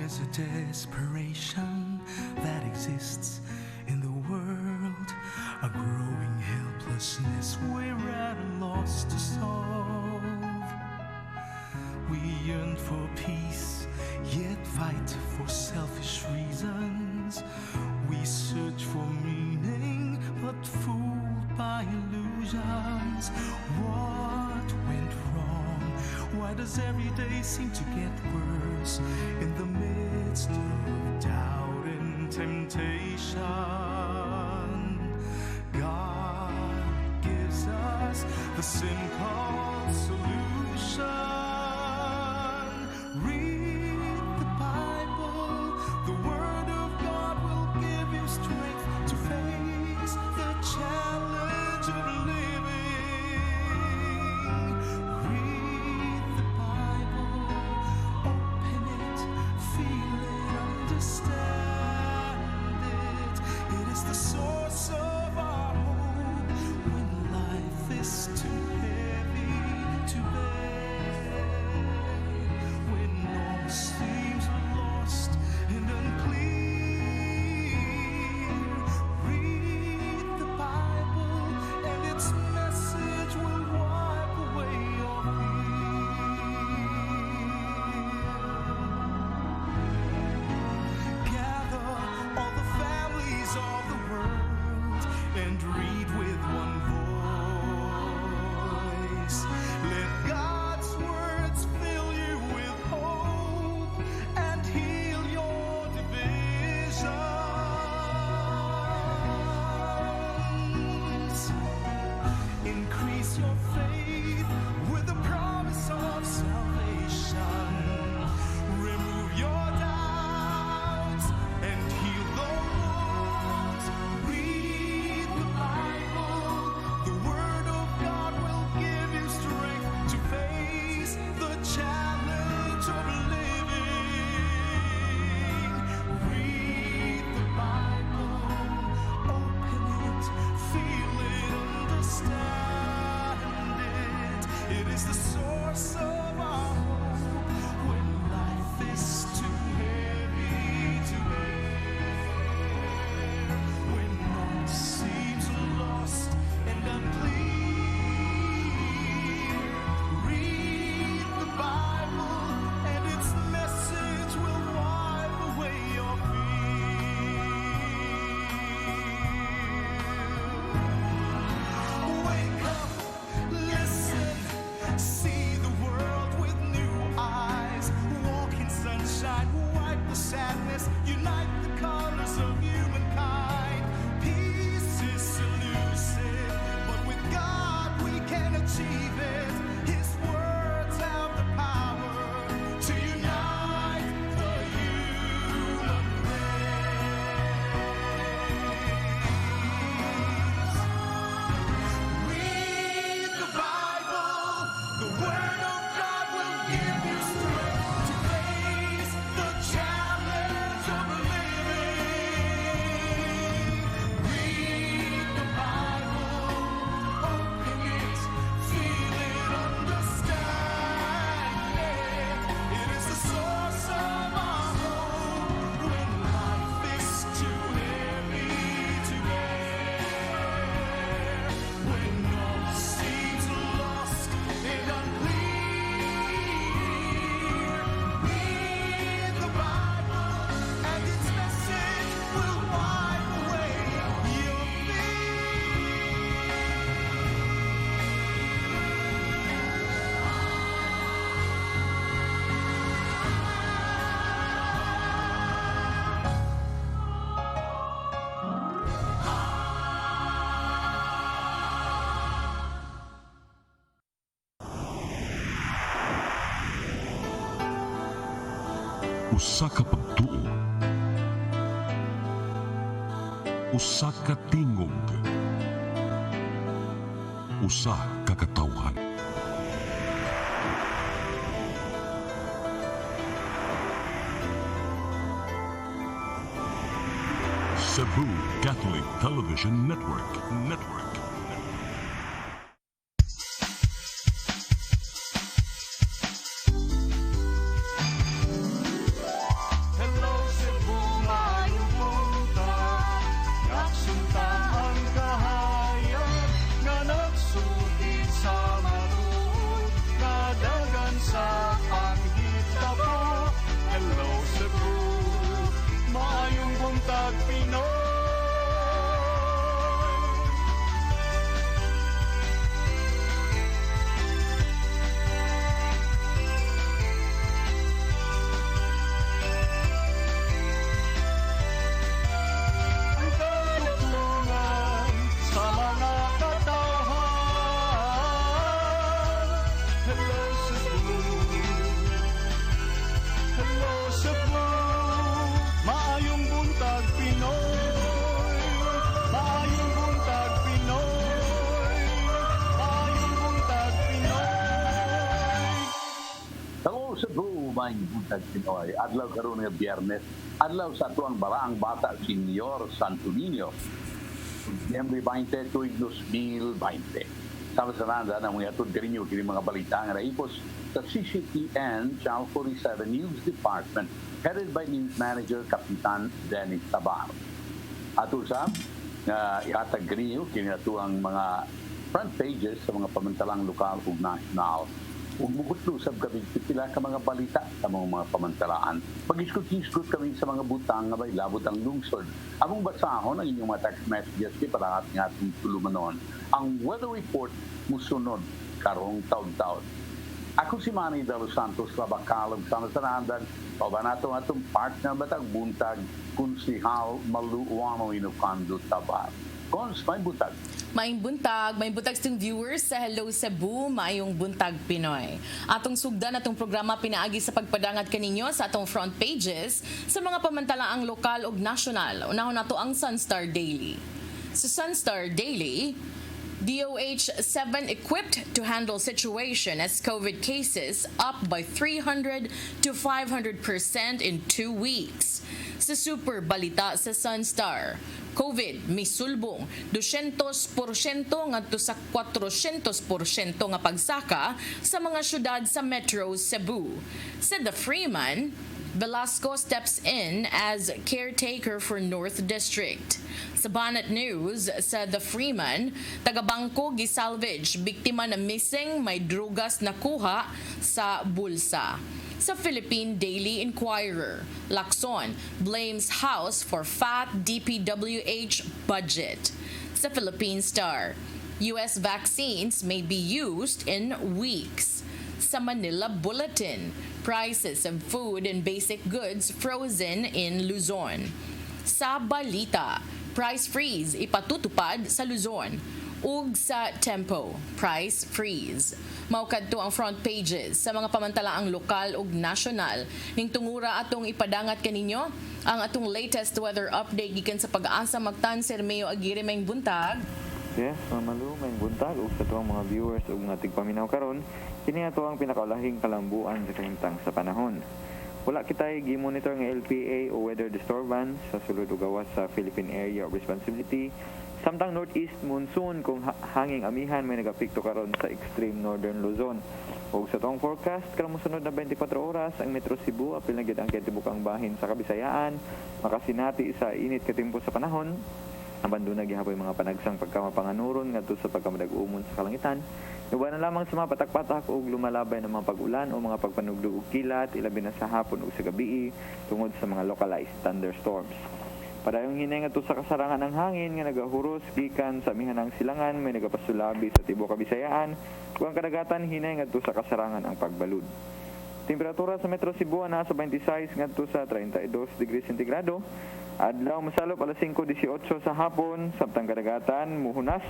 There's a desperation that exists in the world, a growing helplessness we're at a loss to solve. We yearn for peace, yet fight for selfish reasons. We search for meaning, but fooled by illusions. What went wrong? Why does every day seem to get worse in the midst of doubt and temptation? God gives us the simple solution. Read the Bible, the Word of God will give you strength to face the challenge of living. Read the Bible, open it, feel it, understand it. It is the source of our hope when life is too heavy to bear, when all seems lost and unclear. Read the Bible, and its message will wipe away your fear. Gather all the families of the world and read with one voice. Let God's words fill you with hope and heal your divisions. Increase your faith with the promise of salvation. Remove your doubts and heal the wounds. Read the Bible. The Word of God will give you strength to face the challenge of living. Read the Bible. Open it, feel it, understand it. It is the source of our hope when life is too heavy to bear, when all seems lost and unclear. Read the Bible, and its message will wipe away your fear. Wake up, listen, see the world with new eyes. Walk in sunshine, wipe the sadness, unite the colors of humankind. Peace is elusive, but with God we can achieve it. His words have the power to unite the human race. Read the Bible, the Word of God will give you strength to face the challenge of living. Read the Bible, open it, feel it, understand it. It is the source of our hope when life is too heavy to bear, when all seems lost and unclear. Read the Bible, and its message will wipe away your fear. Usa ka pagtuo, usa ka tingog, usa ka katawhan. Cebu Catholic Television Network. Cebu, may buntag Pinoy. Adlaw karon nga Biyernes. Adlaw sa atuang baraang bata Senior Santo Niño. Nobyembre 20, tuig 2020. Sama sa nanda na mga atod karinyo kini mga balita nga naipos sa CCTN Channel 47 News Department headed by News Manager Kapitan Dennis Tabar. Ato sa ihatag karinyo kini atuang mga front pages sa mga pamantalang lokal ug national. Ug bukod sab kami pila ka mga balita sa mga pamantalaan. Pag-iskut-iskut kami sa mga butang nga may labot ang lungsod. Among basahon ang inyong mga text messages kay para ating ating tulumanon. Ang weather report musunod karong taon-taon. Ako si Manny de los Santos, Labakalog, sama sa nandan. Pabanato atong partner batang buntag Kunsihal Maluwano Inocando Tabar. Cons, may buntag. Maayong buntag sa viewers sa Hello Cebu, maayong buntag Pinoy. Atong sugdan atong programa pinaagi sa pagpadangat kaninyo sa atong front pages sa mga pamantalaang lokal ug nasyonal. Unahon nato ang Sunstar Daily. Sa Sunstar Daily, DOH 7 equipped to handle situation as COVID cases up by 300 to 500% in 2 weeks. Sa Super Balita sa Sunstar, COVID misulbong 200% ngadto sa 400% nga pagsaka sa mga syudad sa Metro Cebu. Sa The Freeman, Velasco steps in as caretaker for North District. Sa Banat News, sa The Freeman, taga-bangko gisalvage, biktima na missing, may drugas nakuha sa bulsa. Sa Philippine Daily Inquirer, Lacson blames House for fat DPWH budget. Sa Philippine Star, U.S. vaccines may be used in weeks. Sa Manila Bulletin, prices of food and basic goods frozen in Luzon. Sa Balita, price freeze ipatutupad sa Luzon. Ug sa Tempo, price freeze. Maukadto ang front pages sa mga pamantalaang lokal ug nasyonal. Ning tungura atong ipadangat kaninyo ang atong latest weather update gikan sa Pag-asa Mactan. Sir Mayo Aguirre, may buntag. Yes, Mamalu, may buntag ug sa tuwang mga viewers ug mga tigpaminaw karon, kini ato ang pinakaulahing kalambuan sa kahimtang sa panahon. Wala kitay gi-monitor nga LPA o weather disturbance sa sulod ug gawas sa Philippine Area of Responsibility. Samtang northeast monsoon kung hanging amihan may nagapikto karon sa extreme northern Luzon. Ug sa tong forecast karong mosunod na 24 oras ang Metro Cebu apil na gid ang kitibukang bahin sa Kabisayaan, makasinati sa init katempo sa panahon. Abandona gihaboy mga panagsang pagkamapanganuron ngadto sa pagkamadag-umon sa kalangitan. Iba na lamang sa mga patak-patak o lumalabay ng mga pag-ulan o mga pagpanugdog ug kilat ilabi na sa hapon o sa gabi tungod sa mga localized thunderstorms. Padayong hinay nga to sa kasarangan ng hangin nga nagahuros gikan sa amihanang silangan may nagapasulabi sa tibuok Kabisayaan ug ang kadagatan hinay nga to sa kasarangan ang pagbalud. Temperatura sa Metro Cebu na sa 26 ngadto sa 32 degrees sentigrado. Adlaw masalop alas 5:18 sa hapon samtang kadagatan muhunas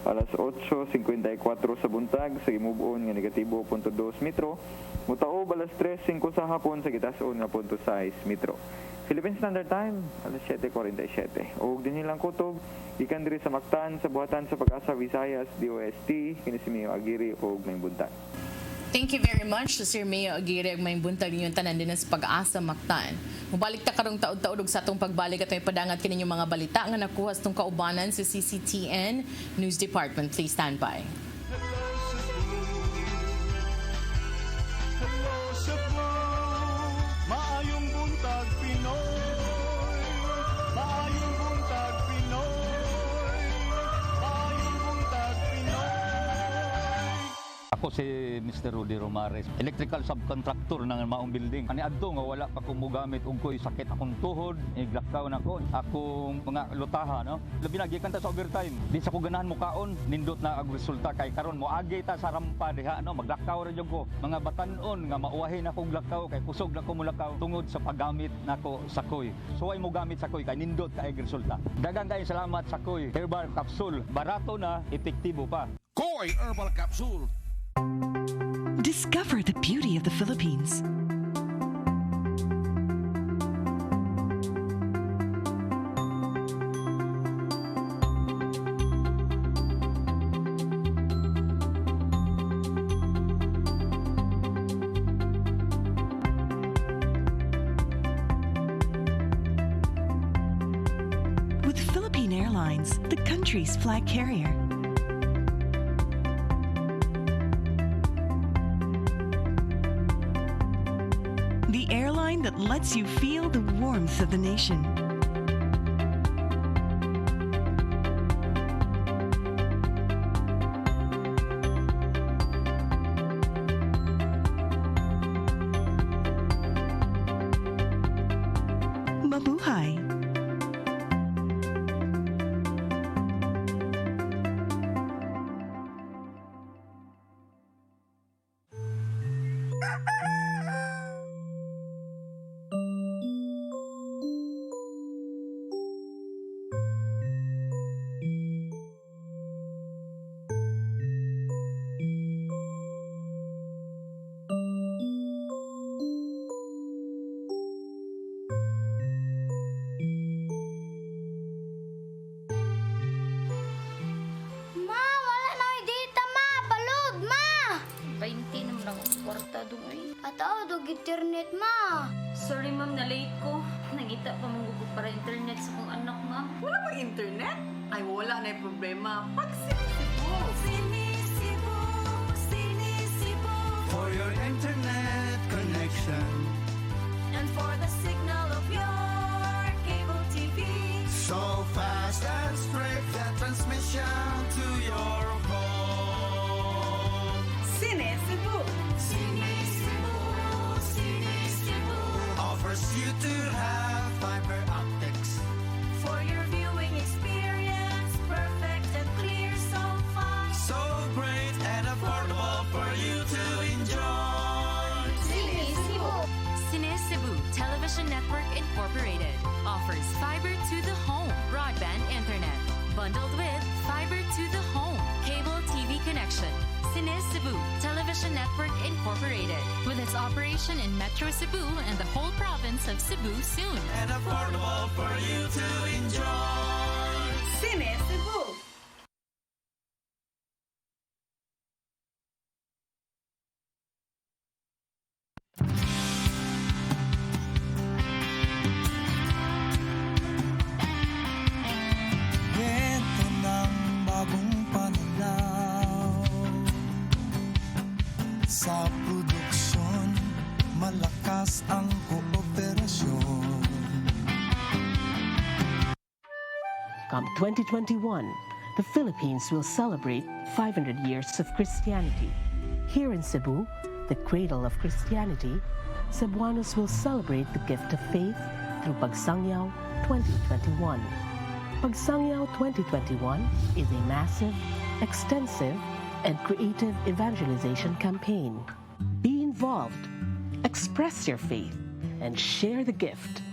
alas 8:54 sa buntag sa gimubuon nga negatibo 0.2 metro. Mutaob alas 3:05 sa hapon sa gitason nga 0.6 metro. Philippine Standard Time, alas 7:47. Ug dinhi lang kutob gikan diri sa Mactan sa buhatan sa Pag-asa Visayas DOST kini si Mayo Aguirre ug may buntag. Thank you very much to Sir Mayo Aguirre ug may buntag ninyong tanan din sa Pag-asa Mactan. Mubalik ta karong taud-taud og sa atong pagbalik at may padangat kaninyong mga balita nga nakuha sa tong kaubanan sa CCTN News Department. Please stand by. Hello Cebu, maayong buntag Pinoy. Maayong buntag Pinoy. Maayong buntag Pinoy. Ako si Mr. Rudy Romares, electrical subcontractor ng maong building. Ani adto nga wala pa ko mogamit og ko'y sakit akong tuhod, iglakaw na ko. Akong mga lutaha, no. Labi na gikan ta sa overtime. Di sa ko ganahan mo kaon, nindot na ang resulta kay karon mo agi ta sa rampa diha, no. Maglakaw ra jud ko. Mga batan-on nga mauwahin akong lakaw kay kusog na ko mulakaw tungod sa paggamit nako sa koy. So ay mo gamit sa koy kay nindot kay resulta. Daghang kay salamat sa koy herbal capsule. Barato na, epektibo pa. Koy Herbal Capsule. Discover the beauty of the Philippines. Airlines, the country's flag carrier. The airline that lets you feel the warmth of the nation. Mabuhay! Ma, wala na ko'y data, ma. Palud, ma. 20 naman ang kwarta doon ay. Ataw, dog internet, ma. Sorry ma'am, na late ko. Nagita pa mong para internet sa kong anak ma'am. Wala bang internet? Ay, wala na yung problema. Pag sinisibo. For your internet connection. And for the signal of your cable TV. So fast and straight the transmission to your home. Sinisibo. Offers you to have fiber optics. For your viewing experience, perfect and clear, so fast. So great and affordable for you to enjoy. Cine Cebu Television Network Incorporated offers fiber to the home broadband internet bundled with fiber to the home cable TV connection. Cine Cebu Television Network Incorporated with its operation in Metro Cebu and the whole province of Cebu soon. And affordable for you to enjoy. Sinisibo. Ito ng bagong pananaw sa produksyon, malakas ang kooperasyon. Come 2021, the Philippines will celebrate 500 years of Christianity. Here in Cebu, the cradle of Christianity, Cebuanos will celebrate the gift of faith through Pagsangyaw 2021. Pagsangyaw 2021 is a massive, extensive, and creative evangelization campaign. Be involved, express your faith, and share the gift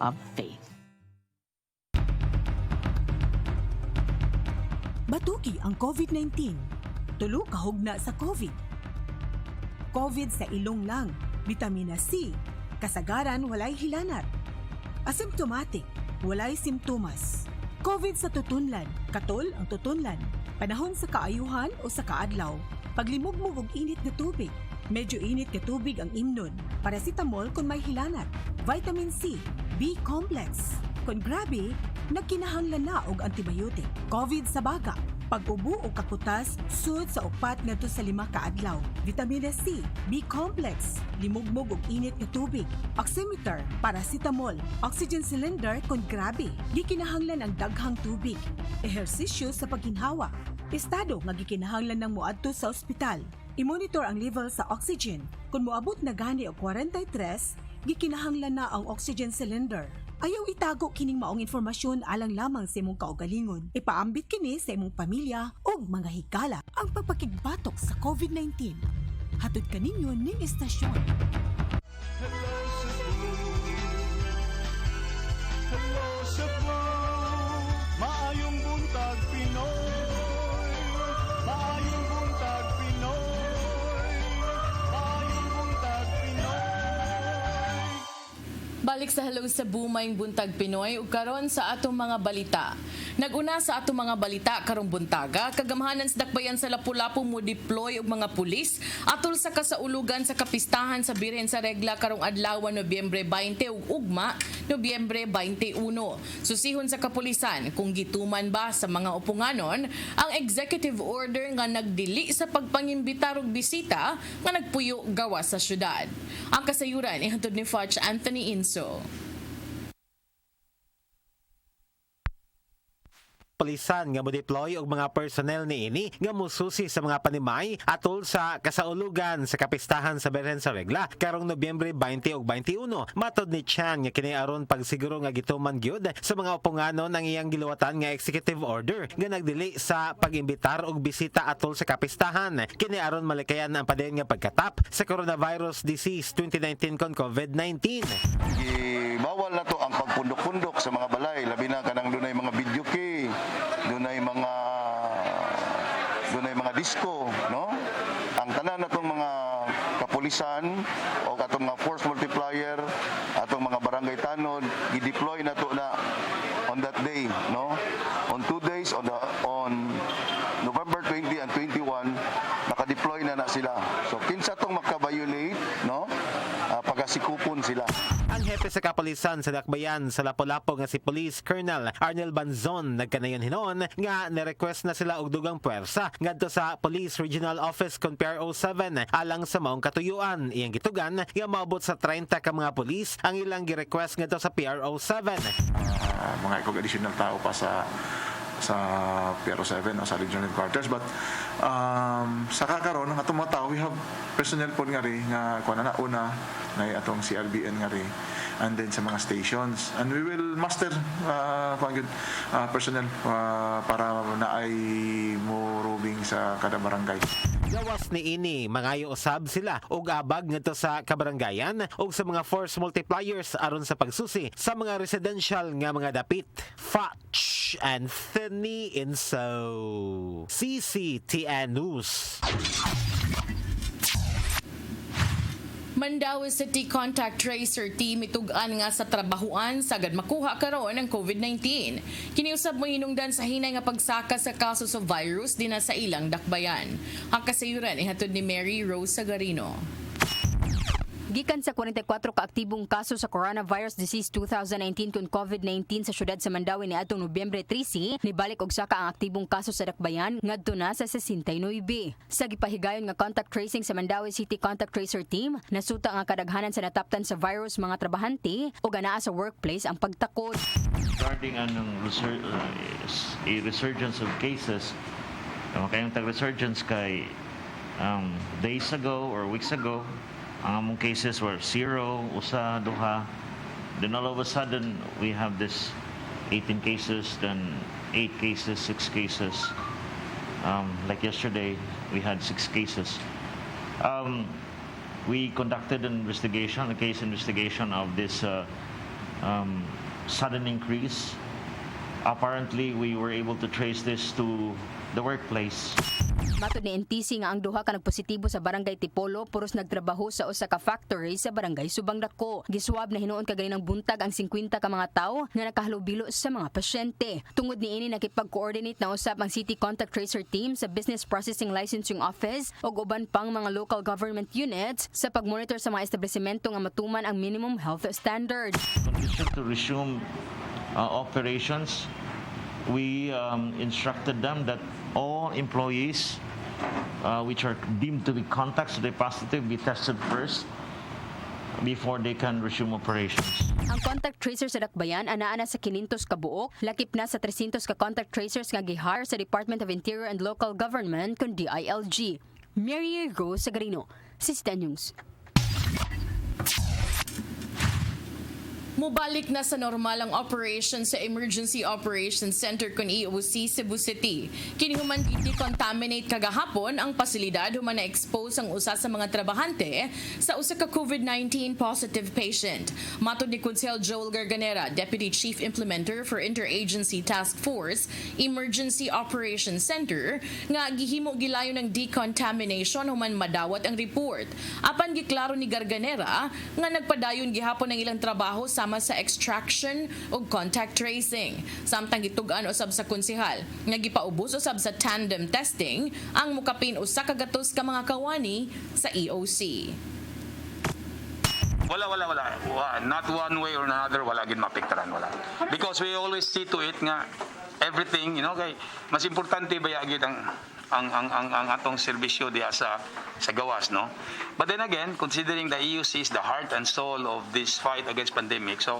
of faith. Batuki ang COVID-19. Tulo kahugna sa COVID. COVID sa ilong lang, vitamina C, kasagaran walay hilanat. Asymptomatic, walay simptomas. COVID sa tutunlan, katol ang tutunlan. Panahon sa kaayuhan o sa kaadlaw. Paglimugmug og init na tubig. Medyo init na tubig ang imnon. Paracetamol kung may hilanat. Vitamin C, B-complex. Kung grabe, nagkinahanglan na og antibiotic. COVID sa baga. Pag-ubo o kaputas, sud sa 4 ngadto sa 5 kaadlaw. Vitamina C, B-complex, limugmog og init nga tubig, oximeter, paracetamol, oxygen cylinder kung grabe. Gikinahanglan ang daghang tubig. Ehersisyo sa pagginhawa. Estado nga gikinahanglan ng moadto sa ospital. I-monitor ang level sa oxygen. Kung moabot na gani og 43, gikinahanglan na ang oxygen cylinder. Ayaw itago kining maong informasyon alang lamang sa imong kaugalingon. Ipaambit kini sa imong pamilya o mga higala ang pagpakigbatok sa COVID-19. Hatod kaninyo ning estasyon. Hello Cebu, maayong buntag Pinoy. Maayong buntag Pinoy. Maayong buntag Pinoy. Mubalik sa Hello Cebu mayong buntag Pinoy ug karon sa atong mga balita. Naguna sa atong mga balita karong buntaga, kagamhanan sa dakbayan sa Lapu-Lapu mo deploy og mga pulis atol sa kasaulugan sa kapistahan sa Birhen sa Regla karong adlaw Nobyembre 20 ug ugma Nobyembre 21. Susihon sa kapulisan kung gituman ba sa mga upunganon ang executive order nga nagdili sa pagpangimbitar og bisita nga nagpuyo gawas sa syudad. Ang kasayuran ihantod ni Fudge Anthony Inso. Pulisan nga mo-deploy og mga personnel niini nga mususi sa mga panimay atol sa kasaulugan sa kapistahan sa Birhen sa Regla karong Nobyembre 20 ug 21. Matod ni Chan nga kini aron pagsiguro nga gituman gyud sa mga upunganon ang iyang giluwatan nga executive order nga nagdili sa pag-imbitar og bisita atol sa kapistahan. Kini aron malikayan ang padayon nga pagkatap sa coronavirus disease 2019 kon COVID-19. Bawal na to ang pagpundok-pundok sa mga balay, labi na kanang dunay mga video key, dunay mga disco, no? Ang tanan natong mga kapulisan o atong mga force multiplier, atong mga barangay tanod, gi-deploy na to na on that day, no? On 2 days on November 20 and 21, naka-deploy na sila. So kinsa tong maka-violate, no? Pagasikupon sila. Ang hepe sa kapulisan sa dakbayan sa Lapu-Lapu nga si Police Colonel Arnel Banzon nagkanayon hinon nga ni-request na sila og dugang puwersa ngadto sa Police Regional Office kon PRO 7 alang sa maong katuyuan. Iyang gitugan nga maabot sa 30 ka mga pulis ang ilang gi-request ngadto sa PRO 7. Mga ikog additional tao pa sa PRO 7 o sa regional headquarters, but sa kakaroon ng atong mga tao, we have personnel po nga rin nga kuha na una na atong CRBN nga rin and then sa mga stations, and we will master personnel para na ay mo roving sa kada barangay. Gawas ni ini mangayo usab sila og abag ngadto sa kabarangayan og sa mga force multipliers aron sa pagsusi sa mga residential nga mga dapit. Fudge Anthony Inso, CCTN News. Mandawi City Contact Tracer Team itugan nga sa trabahuan sagad makuha karon ang COVID-19. Kiniusab mo hinungdan sa hinay nga pagsaka sa kaso sa virus dinha sa ilang dakbayan. Ang kasayuran ihatod ni Mary Rose Sagarino. Gikan sa 44 kaaktibong kaso sa coronavirus disease 2019 kun COVID-19 sa syudad sa Mandawi niadtong Nobyembre 13, nibalik og saka ang aktibong kaso sa dakbayan ngadto na sa 69. Sa gipahigayon nga contact tracing sa Mandawi City Contact Tracer Team, nasuta nga kadaghanan sa nataptan sa virus mga trabahante o ganaa sa workplace ang pagtakod. Regarding anong resurgence of cases, kayong tag-resurgence kay days ago or weeks ago, ang among cases were 0, usa, duha. Then all of a sudden, we have this 18 cases, then 8 cases, 6 cases. Like yesterday, we had 6 cases. We conducted a case investigation of this sudden increase. Apparently, we were able to trace this to the workplace. Matod ni NTC nga ang duha ka nagpositibo sa barangay Tipolo puros nagtrabaho sa usa ka factory sa barangay Subang Dako. Giswab na hinuon kaganinang buntag ang 50 ka mga tawo nga nakahalubilo sa mga pasyente. Tungod niini nakipag-coordinate na usab ang City Contact Tracer Team sa Business Processing Licensing Office ug uban pang mga local government units sa pagmonitor sa mga establishmento nga matuman ang minimum health standards. Condition to resume operations, we instructed them that all employees which are deemed to be contacts of the positive be tested first before they can resume operations. Ang contact tracer sa dakbayan anaa na sa 500 ka buok, lakip na sa 300 ka contact tracers nga gihire sa Department of Interior and Local Government kun DILG. Mary Rose Sagarino, CCTN News. Mubalik na sa normal ang operation sa Emergency Operations Center kun EOC Cebu City. Kini human i-decontaminate kagahapon ang pasilidad human na-expose ang usa sa mga trabahante sa usa ka COVID-19 positive patient. Matod ni Kunsel Joel Garganera, Deputy Chief Implementer for Interagency Task Force, Emergency Operations Center, nga gihimo gilayo ng decontamination human madawat ang report. Apan giklaro ni Garganera nga nagpadayon gihapon ang ilang trabaho sa sama sa extraction o contact tracing. Samtang gitugan usab sa konsehal nga gipaubos usab sa tandem testing ang mukapin usa ka gatos ka mga kawani sa EOC. Wala. Not one way or another, wala gid mapektaran, wala. Because we always see to it nga everything, kay mas importante ba yagid ang atong serbisyo diha sa gawas, no? But then again, considering the EOC is the heart and soul of this fight against pandemic, so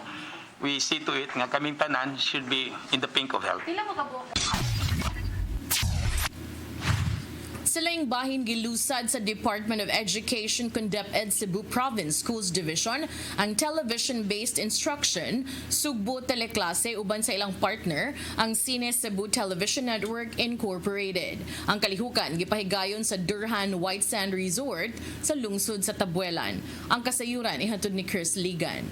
we see to it nga kaming tanan should be in the pink of health. Sa laing bahin gilusad sa Department of Education kun DepEd Cebu Province Schools Division ang television-based instruction sugbo teleklase uban sa ilang partner ang Cine Cebu Television Network Incorporated. Ang kalihukan gipahigayon sa Durhan White Sand Resort sa lungsod sa Tabuelan. Ang kasayuran ihatod ni Chris Ligan.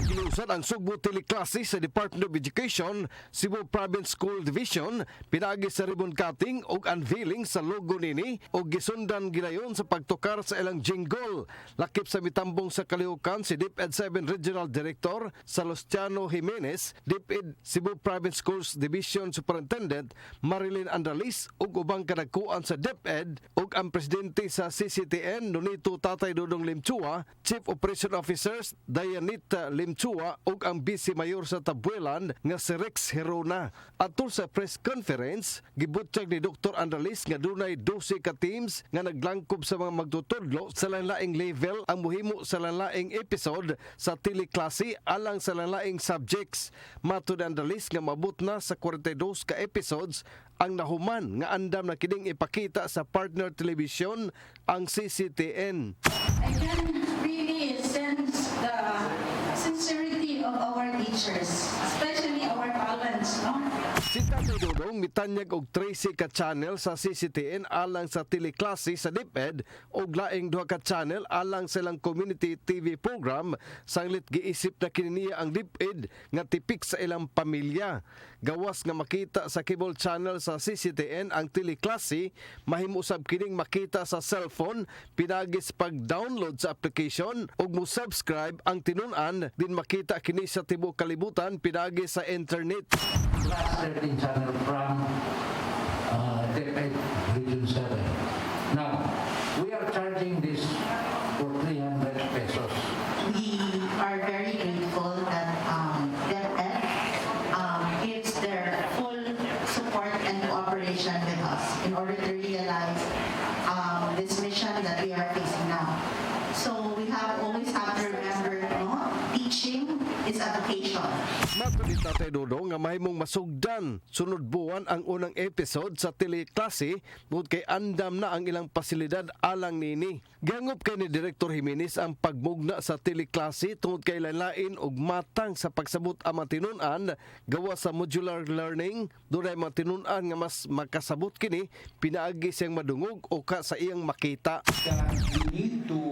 Gilusad ang sugbo teleklase sa Department of Education, Cebu Province School Division, pinagi sa ribbon cutting o unveiling sa logo nini o gisundan gilayon sa pagtukar sa ilang jingle. Lakip sa mitambong sa kalihukan si DepEd 7 Regional Director Salustiano Jimenez, DepEd Cebu Province Schools Division Superintendent Marilyn Andalis ug ubang kadagkuan sa DepEd ug ang presidente sa CCTN Nonito Tatay Dodong Limchua, Chief Operation Officers Dayanita Limchua ug ang Vice Mayor sa Tabuelan nga si Rex Herona. Atol sa press conference, gibutyag ni Dr. Andalis nga dunay 12 ka teams nga naglangkob sa mga magtutudlo sa lain-laing level ang muhimo sa lain-laing episode sa teleklase alang sa lain-laing subjects. Matud Andalis nga mabot na sa 42 ka episodes ang nahuman nga andam na kining ipakita sa partner television ang CCTN. I can really sense the sincerity of our teachers, especially our talents, no? Si Tatay Dodong mitanyag og 13 ka channel sa CCTN alang sa teleklase sa DepEd og laing 2 ka channel alang sa ilang community TV program. Sanglit giisip na kininiya ang DepEd nga tipik sa ilang pamilya. Gawas nga makita sa cable channel sa CCTN ang teleklase, mahimo usab kining makita sa cellphone pinagis pag-download sa application ug mo subscribe ang tinun-an din makita kini sa tibuok kalibutan pinagis sa internet. Last 13 channel from DepEd Region 7. Now, we are charging this for 300 pesos. We are very grateful that DepEd gives their full support and cooperation with us in order to realize this mission that we are facing now. So we always have to remember, teaching is a vocation. Matuli Tatay Dodong nga mahimong masugdan sunod buwan ang unang episode sa teleklase tungod kay andam na ang ilang pasilidad alang nini. Gangop kay ni Director Jimenez ang pagmugna sa teleklase tungod kay lain og matang sa pagsabot ang matinun-an gawa sa modular learning. Dunay matinun-an nga mas makasabot kini pinaagi siyang madungog o ka sa iyang makita. We need to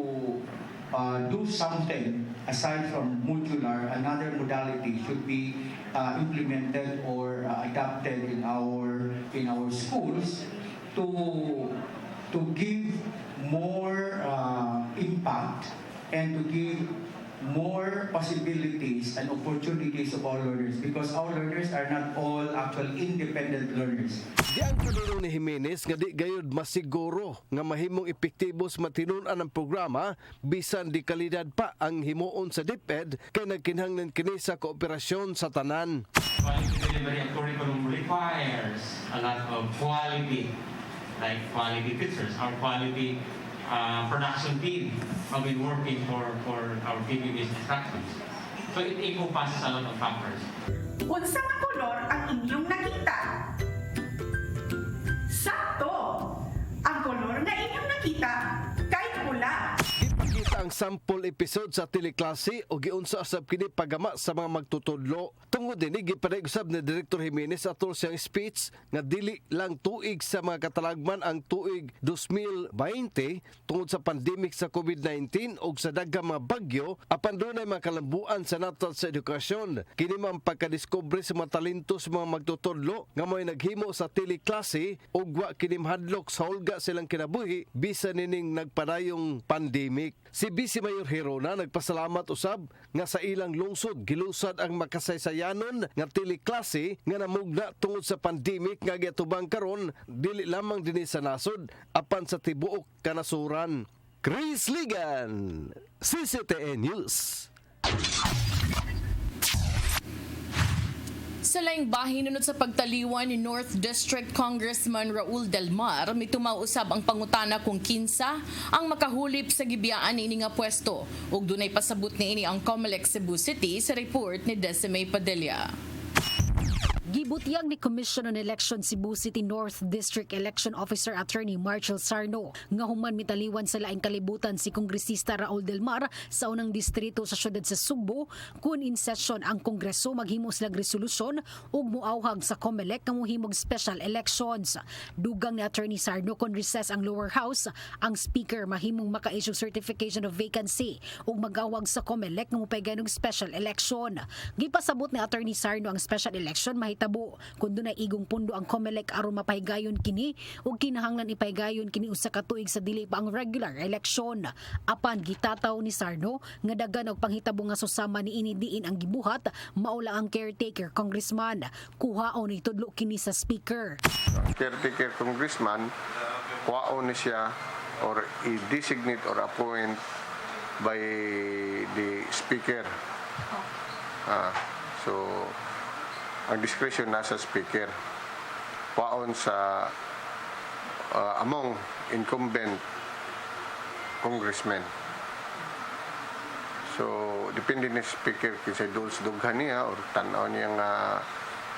do something aside from modular. Another modality should be implemented or adopted in our schools to give more impact and to give more possibilities and opportunities of all learners, because our learners are not all actually independent learners. Di ang kanino ni Jimenez nga di gayud masiguro nga mahimong epektibos matinun-an ang programa bisan di kalidad pa ang himuon sa DepEd kay nagkinahanglan kini sa kooperasyon sa tanan. Quality delivery and curriculum requires a lot of quality, like quality teachers, our quality production team have been working for our TV-based instructions. So it encompasses a lot of factors. Unsa nga kolor ang inyong nakita? Sakto! Ang kolor na inyong nakita kay pula. Ipakita ang sample episode sa teleklase o giunsa usab kini pagama sa mga magtutudlo. Tungod dinhi gipanay-usab ni Director Jimenez atol siyang speech nga dili lang tuig sa mga katalagman ang tuig 2020 tungod sa pandemic sa COVID-19 o sa daghang mga bagyo apan dunay mga kalambuan sa natal sa edukasyon. Kini man pagkadiskubre sa mga talento sa mga magtutudlo nga mo'y naghimo sa teleklase ug wa kini mahadlok sa hulga silang kinabuhi bisan nining nagpadayong pandemic. Si Vice Mayor Herona nagpasalamat usab nga sa ilang lungsod gilusad ang makasaysayanon nga teleklase nga namugna tungod sa pandemic nga giatubang karon dili lamang dinhi sa nasod apan sa tibuok kanasuran. Chris Ligan, CCTN News. Sa laing bahin nunod sa pagtaliwan ni North District Congressman Raul Del Mar, mitumausab ang pangutana kung kinsa ang makahulip sa gibiyaan ni ini nga pwesto ug dunay pasabot ni ini ang COMELEC Cebu City sa report ni Decime Padilla. Gibutyag ni Commission on Election Cebu City North District Election Officer Attorney Marshall Sarno nga human mitaliwan sa laing kalibutan si Kongresista Raul Del Mar sa unang distrito sa syudad sa Cebu kun in session ang Kongreso maghimo sila resolusyon ug muawhag sa COMELEC nga mohimog special elections. Dugang ni Attorney Sarno kon recess ang lower house, ang speaker mahimong maka-issue certification of vacancy ug magawag sa COMELEC nga mopaygan og special election. Gipasabot ni Attorney Sarno ang special election mahitabo kun dunay igong pundo ang COMELEC aron mapaygayon kini ug kinahanglan ipaygayon kini usa ka tuig sa dili pa ang regular election. Apan gitataw ni Sarno nga daghan og panghitabo nga susama ni ini diin ang gibuhat maula ang caretaker congressman. Kuhaon ni tudlo kini sa speaker. Caretaker congressman kuhaon ni siya or i-designate or appoint by the speaker. So ang discretion nasa speaker. Paon sa among incumbent congressmen. So depende ni speaker kinsa dughan niya or tan-aw niya nga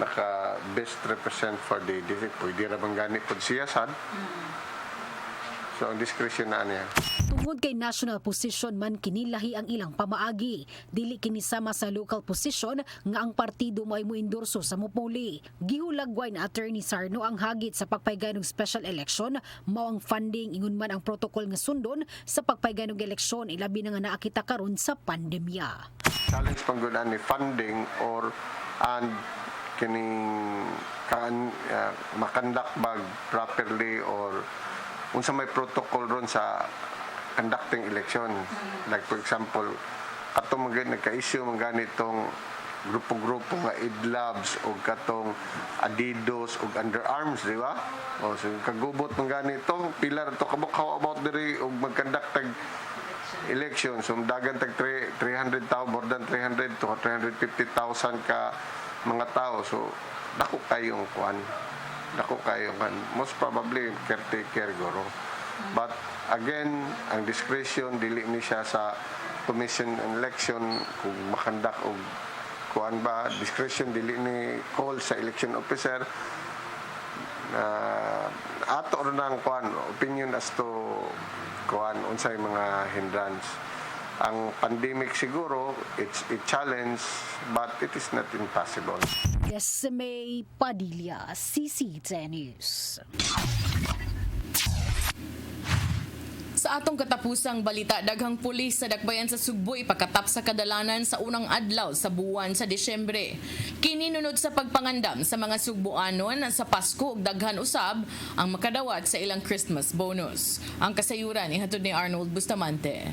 naka best represent for the district. Pwede ra bang gani pod siya sad. So ang discretion na niya. Tungod kay national position man kini lahi ang ilang pamaagi. Dili kini sama sa local position nga ang partido may moendorso sa mupuli. Gihulagway na Attorney Sarno ang hagit sa pagpaygan og special election mao ang funding ingon man ang protocol nga sundon sa pagpaygan og eleksyon ilabi na nga naakita karon sa pandemya. Challenge panggunaan ni funding or and kining makandak bag properly or unsa may protocol ron sa conducting election. Like for example, katong nagka-issue man ganitong grupo-grupo nga idlabs o katong adidos o underarms, di ba? O so kagubot man ganito, pilar to kabuk how about diri og mag-conduct tag election. So dagan tag 300,000 more than 300 to 350,000 ka mga tao. So dako kayong kwan. Dako kayo kan most probably caretaker guro. But again, ang discretion dili ni siya sa commission on election kung makandak og kuan ba discretion dili ni call sa election officer ato ron ang kuan opinion as to kuan unsay mga hindrance. Ang pandemic siguro it's a challenge but it is not impossible. Decime Padilla, CCTN News. Sa atong katapusang balita, daghang pulis sa dakbayan sa Cebu ipakatap sa kadalanan sa unang adlaw sa buwan sa Disyembre. Kininunod sa pagpangandam sa mga Sugbuanon sa Pasko ug daghan usab ang makadawat sa ilang Christmas bonus. Ang kasayuran ihatod ni Arnold Bustamante.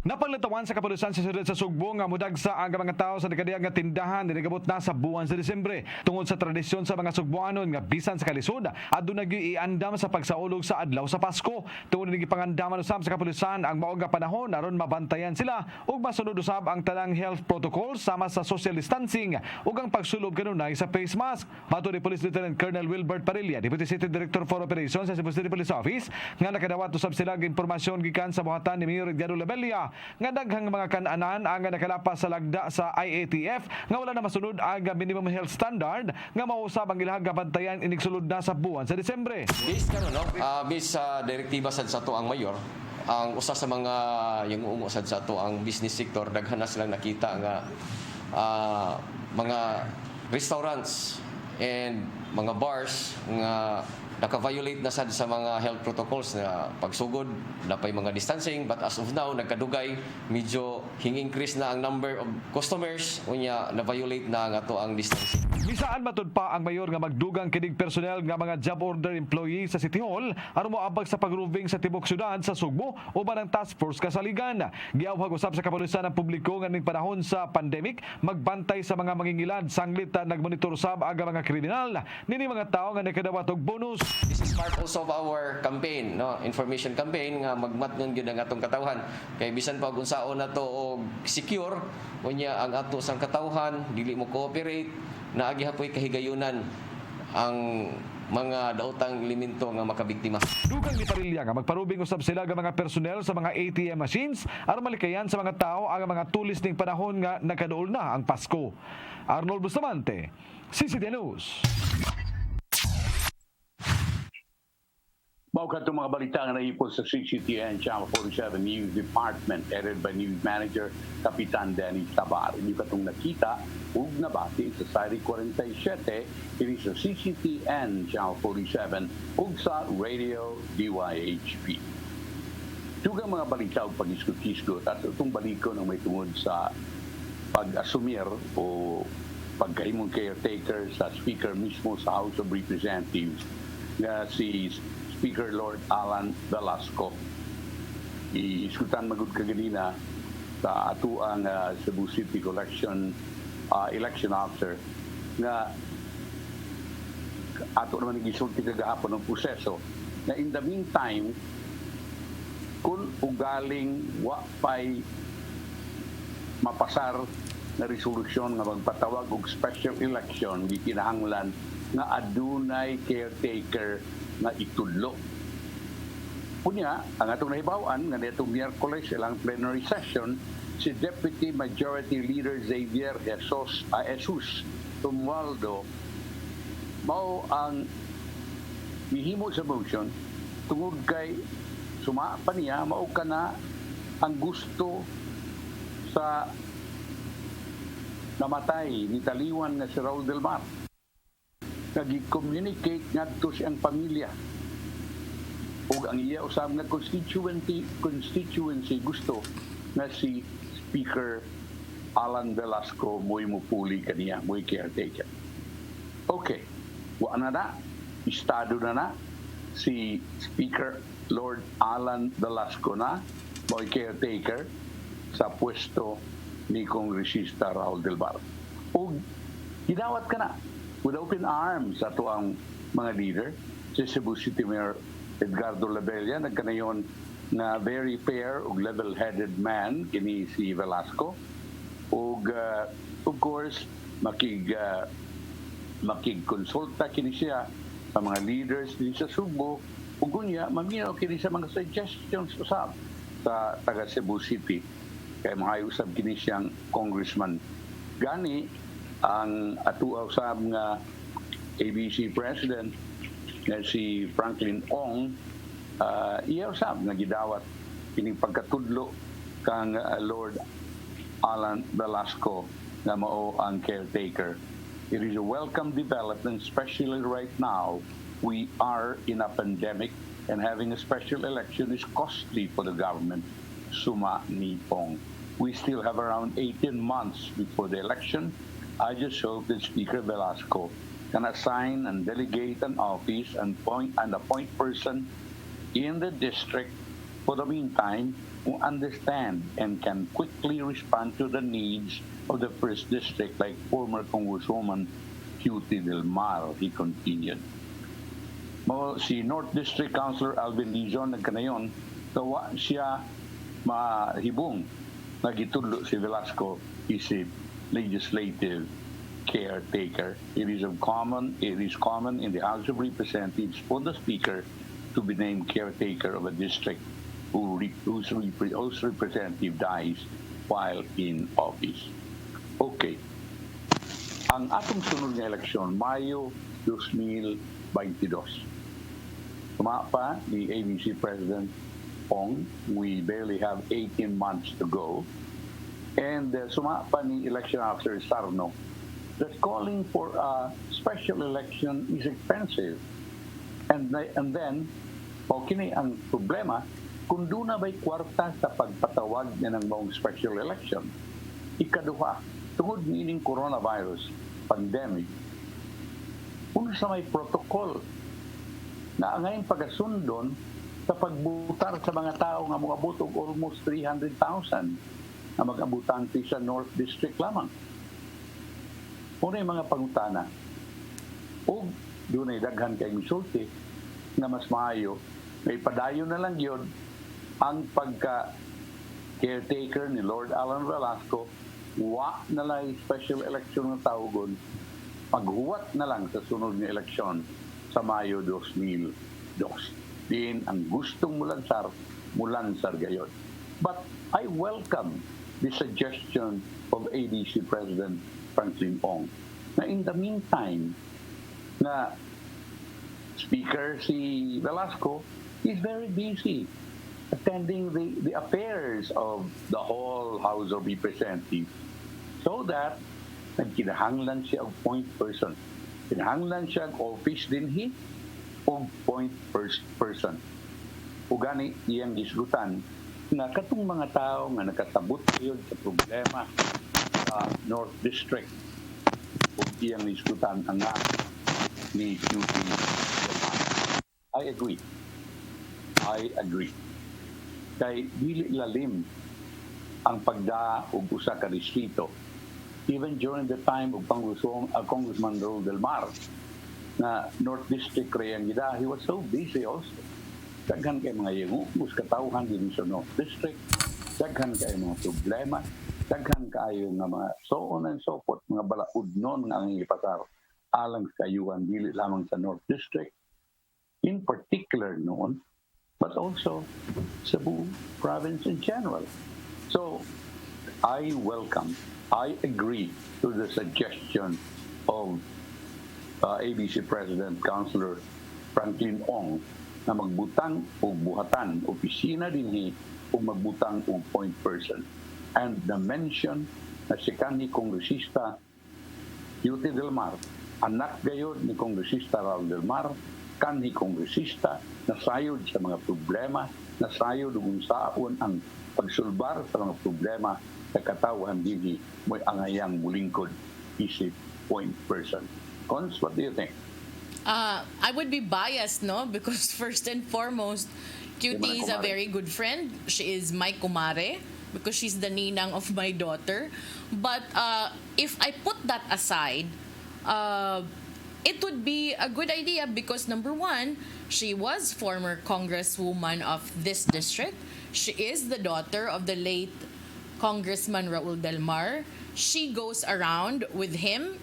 Napanglatawan sa kapulisan sa siyudad sa Sugbo nga mudagsa ang mga tao sa dekadiyang nga tindahan dinigabot na sa buwan sa Disyembre tungod sa tradisyon sa mga Sugbuanon nga bisan sa kalisod aduna gyud iandam sa pagsaulog sa adlaw sa Pasko. Tungod ni gipangandaman usab sa kapulisan ang mao nga panahon aron mabantayan sila ug masunod usab ang tanang health protocols sama sa social distancing ug ang pagsulob kanunay sa face mask. Matud ni Police Lieutenant Colonel Wilbert Parilla, Deputy City Director for Operations sa Cebu City Police Office, nga nakadawat usab sila og impormasyon gikan sa buhatan ni Mayor Edgardo Labella nga daghang mga kan-anan ang nakalapas sa lagda sa IATF nga wala na masunod ang minimum health standard nga mausab ang ilahang kabantayan inig sulod na sa buwan sa Disyembre. Based karon no, based sa direktiba sa ato ang mayor, ang usa sa mga yung umusad sa ato ang business sector daghan na silang nakita nga mga restaurants and mga bars nga naka-violate na sad sa mga health protocols na pagsugod, napay mga distancing, but as of now nagkadugay medyo hing-increase na ang number of customers unya na-violate na ang ato ang distancing. Bisaan matud pa ang mayor nga magdugang kining personnel nga mga job order employee sa City Hall aron moabag sa pag-roving sa tibok syudad sa Cebu uban ang task force kasaligan. Giawhag usab sa kapulisan ang publiko nga ning panahon sa pandemic magbantay sa mga mangingilad sanglit nagmonitor sab ang mga kriminal nini mga tawo nga nakadawat og bonus. This is part also of our campaign, no, information campaign nga magmatnon gyud ang atong katawhan kay bisan pa kung saon nato og secure unya ang ato sang katawhan dili mo cooperate naagi hapoy kahigayunan ang mga daotang elemento nga makabiktima. Dugang ni Parilya nga magparubing usab sila nga mga personnel sa mga ATM machines aron malikayan sa mga tao ang mga tulis ning panahon nga nagkaduol na ang Pasko. Arnold Bustamante, CCTV News. Mao kadtong mga balita nga naipon sa CCTN Channel 47 News Department edited by News Manager Kapitan Denny Tabar. Hindi katong nakita ug nabati sa Sari 47 kini sa CCTN Channel 47 ug sa Radio DYHP. Dugang mga balita ug pag-iskot-iskot at itong balikon ang may tungod sa pag-asumir o pagkahimong caretaker sa Speaker mismo sa House of Representatives nga si Speaker Lord Alan Velasco. Iiskutan magud kaganina sa ato ang Cebu City election officer nga ato naman gisulti kagahapon ng proseso na in the meantime kung ugaling wa pay mapasar na resolusyon nga magpatawag og special election di kinahanglan nga adunay caretaker nga itudlo. Punya, ang atong nahibawan nga nitong Miyerkules ilang plenary session si Deputy Majority Leader Xavier Jesus Romualdo mao ang mihimo sa motion tungod kay suma pa niya mao kana ang gusto sa namatay ni taliwan nga si Raul del Mar. Nag-communicate ngadto siyang pamilya ug ang iya usab nga constituency gusto na si Speaker Alan Velasco mo'y mupuli kaniya, mo'y caretaker. Okay, wa na estado na si Speaker Lord Alan Velasco na mo'y caretaker sa pwesto ni Kongresista Raul del Mar. Ug ginawat ka na with open arms ato ang mga leader. Si Cebu City Mayor Edgardo Labella nagkanayon na very fair ug level-headed man kini si Velasco. Ug of course makigkonsulta kini siya sa mga leaders din sa Cebu ug unya maminaw kini sa mga suggestions usab sa taga Cebu City kay mga usab kini siyang congressman. Gani ang atua usab nga ABC President na si Franklin Ong iya usab nga gidawat kining pagkatudlo kang Lord Alan Velasco na mao ang caretaker. It is a welcome development, especially right now we are in a pandemic and having a special election is costly for the government. Suma ni Ong. We still have around 18 months before the election. I just hope that Speaker Velasco can assign and delegate an office and appoint person in the district for the meantime who understand and can quickly respond to the needs of the first district like former Congresswoman Cutie Del Mar, he continued. Si North District Councilor Alvin Dizon nagkanayon, tawa siya mahibong nagitudlo si Velasco isip legislative caretaker. It is common in the House of Representatives for the Speaker to be named caretaker of a district whose representative dies while in office. Okay. Ang atong sunod nga eleksyon, Mayo 2022. Sumapa ni ABC President Ong. We barely have 18 months to go. And sumapa ni Election Officer Sarno that calling for a special election is expensive. And then, okay ang problema, kung doon na ba'y kwarta sa pagpatawag niya ng mga special election. Ikaduha, tungod niining coronavirus pandemic, kung sa may protocol na ngayon pagasundon sa pagbutar sa mga tao nga mga butog almost 300,000 na mag-abutan sa North District lamang. Una yung mga pangutana. O doon ay daghan kay misulti na mas maayo, may padayon na lang yun ang pagka-caretaker ni Lord Alan Velasco, wa na lang special election ng tawgon, maghuwat na lang sa sunod ng eleksyon sa Mayo 2002. Din ang gustong mulansar gayon. But I welcome the suggestion of ADC President Franklin Ong na in the meantime na Speaker si Velasco is very busy attending the affairs of the whole House of Representatives so that nagkinahanglan siya og point person. Kinahanglan siya og office dinhi og point person. Ugani iyang gisgutan na katong mga tao nga nakatabot yun sa problema sa North District ug iyang gisgutan ang nga ni QT. I agree. Kay dili lalim ang pagda og usa ka distrito. Even during the time of Congressman Raul Del Mar na North District Rayan Gida, he was so busy also. Daghan kay mga yungos katawhan din sa North District, daghan kay mga problema, daghan kayo nga mga so on and so forth, mga balaod nun nga ang ipasar alang sa kayuan dili lamang sa North District, in particular noon, but also Cebu province in general. So, I agree to the suggestion of ABC President Councilor Franklin Ong na magbutang o buhatan opisina dinhi o magbutang o point person. And the mention na si kanhi kongresista Yuti Del Mar, anak gayod ni kongresista Raul Del Mar, kanhi kongresista nasayod sa mga problema, nasayod ug unsaon ang pagsulbar sa mga problema sa katawhan dinhi mo'y angayang mulingkod isip point person. Cons, what do you think? I would be biased, no? Because first and foremost, Cutie is a very good friend. She is my kumare because she's the ninang of my daughter. But if I put that aside, it would be a good idea because number one, she was former congresswoman of this district. She is the daughter of the late Congressman Raul Del Mar. She goes around with him.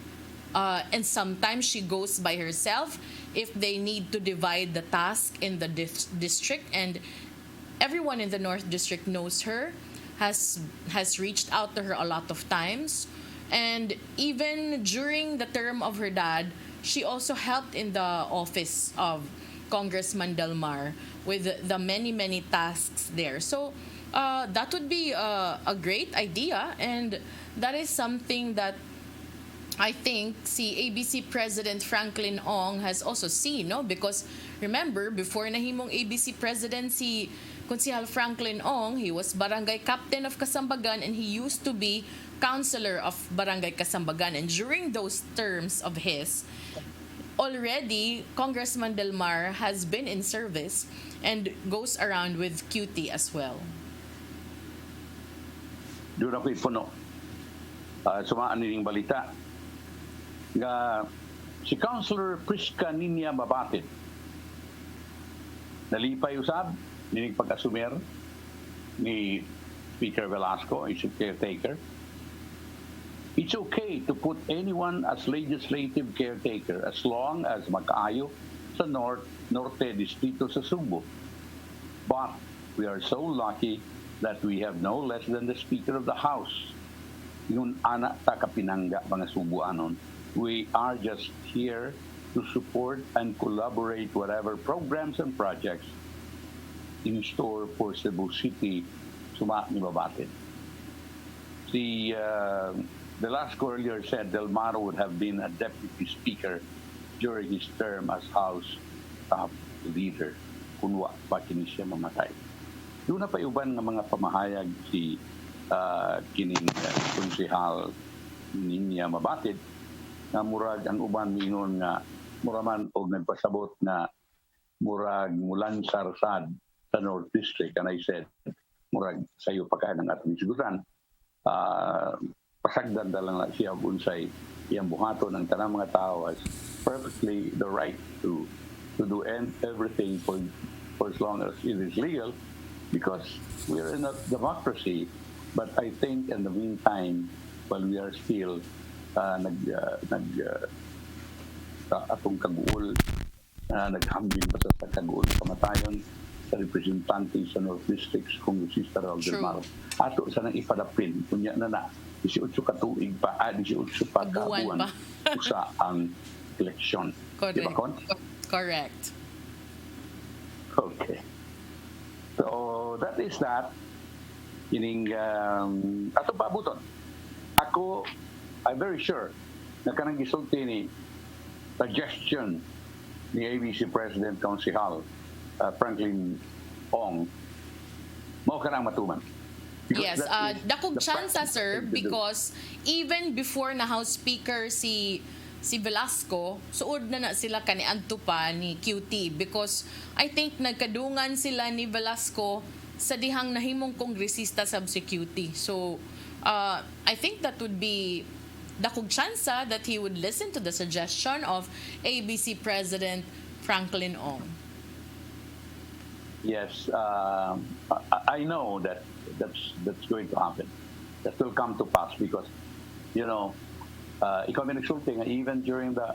And sometimes she goes by herself if they need to divide the task in the district. And everyone in the North District knows her, has reached out to her a lot of times. And even during the term of her dad, she also helped in the office of Congressman Del Mar with the many tasks there. So that would be a great idea. And that is something that I think si ABC President Franklin Ong has also seen, no? Because remember, before nahimong ABC President si Konsehal Franklin Ong, he was Barangay Captain of Kasambagan and he used to be Councilor of Barangay Kasambagan. And during those terms of his, already Congressman Del Mar has been in service and goes around with QT as well. Doon ako'y puno. Sumaan nining balita nga si Councilor Prisca Ninya Mabatid nalipay usab nining pag-asumer ni Speaker Velasco, is a caretaker. It's okay to put anyone as legislative caretaker as long as makaayo sa Norte Distrito sa Cebu. But we are so lucky that we have no less than the Speaker of the House. Yun anak ta kapinangga mga Cebuanon. We are just here to support and collaborate whatever programs and projects in store for Cebu City ni Mabatid. The last earlier said Del Mar would have been a deputy speaker during his term as House top leader kunwa pa kini siya mamatay. Doon na pa uban nga mga pamahayag si kining konsehal niya Mabatid na murag ang uban mingon nga muraman og nagpasabot na murag mulan sarsad sa North District, and I said murag sayo pa ka ng atong siguran pasagdan lang na siya unsay iyang buhato ng tanang mga tao has perfectly the right to do everything for as long as it is legal, because we're in a democracy. But I think in the meantime, while we are still atong kaguol, naghambing pa sa kaguol kamatayon sa representante sa North District, Kongresista Raul del Mar. Ato sa nang ipadapin, kunya na 18 katuig pa, 18 pa kabuan sa ang eleksyon. Correct. Diba, Con? Correct. Okay. So, that is that. Ining, ato pa abuton. Ako, I'm very sure na kanang gisulti ni suggestion ni ABC President Council Franklin Ong mao kanang matuman. Yes, dakog chance sir, because even before na House Speaker si Velasco, suod na sila kaniadto pa ni QT, because I think nagkadungan sila ni Velasco sa dihang nahimong kongresista sab si QT. So I think that would be dakog chance that he would listen to the suggestion of ABC President Franklin Ong. Yes, I know that's going to happen. That will come to pass because, you know, ikaw may nagsulti nga even during the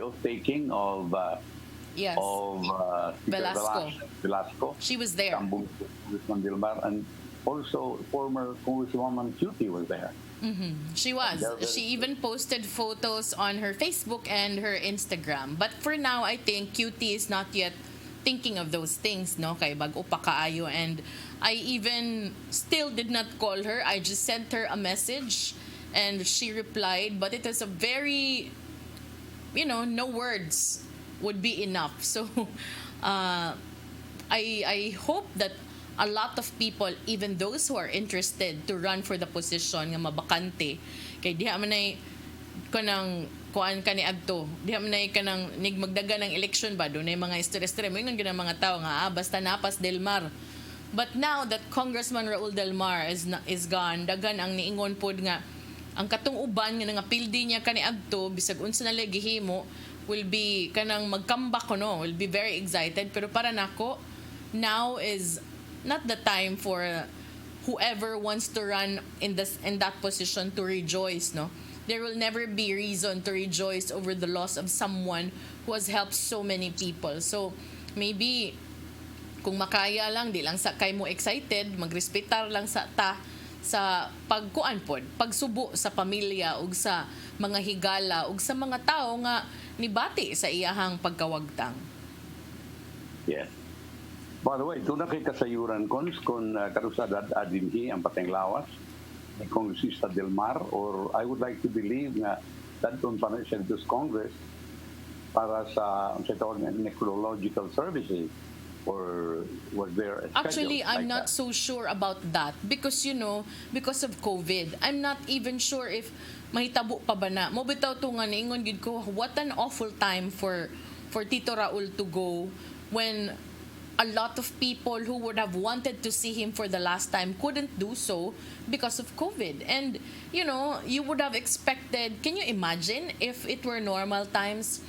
oath-taking of yes. Velasco. She was there. Congressman Dilmar, and also former Congresswoman Cutie was there. Mm-hmm. She was. She even posted photos on her Facebook and her Instagram. But for now, I think Cutie is not yet thinking of those things, no? Kay bago pa kaayo. And I even still did not call her. I just sent her a message and she replied. But it was a very, no words would be enough. So I hope that a lot of people, even those who are interested to run for the position nga mabakante, kay diha man ay kanang kuan kani adto, diha man ay kanang nigmagdaga ng election ba do na mga istorya mo yung mga tao nga basta napas Del Mar. But now that Congressman Raul Del Mar is gone, dagan ang niingon pod nga ang katong uban nga nangapildi niya kani adto bisag unsa na lay gihimo will be kanang mag-comeback will be very excited, pero para nako now is not the time for whoever wants to run in that position to rejoice, no? There will never be reason to rejoice over the loss of someone who has helped so many people. So maybe kung makaya lang, di lang sa kay mo excited, magrespetar lang sa pagkuan pod, pagsubo sa pamilya ug sa mga higala ug sa mga tao nga nibati sa iyahang pagkawagtang. Yes. By the way, doon na kay kasayuran kung karusadad adinhi ang pateng lawas ni Kongresista Del Mar, or I would like to believe nga dadton pa na siya sa Congress para sa necrological services, or was there a schedule? Actually, I'm like not that? so sure about that because because of COVID, I'm not even sure if mahitabo pa ba na. Mo bitaw to nga niingon gid ko, what an awful time for Tito Raul to go when a lot of people who would have wanted to see him for the last time couldn't do so because of COVID. And, you would have expected, can you imagine if it were normal times,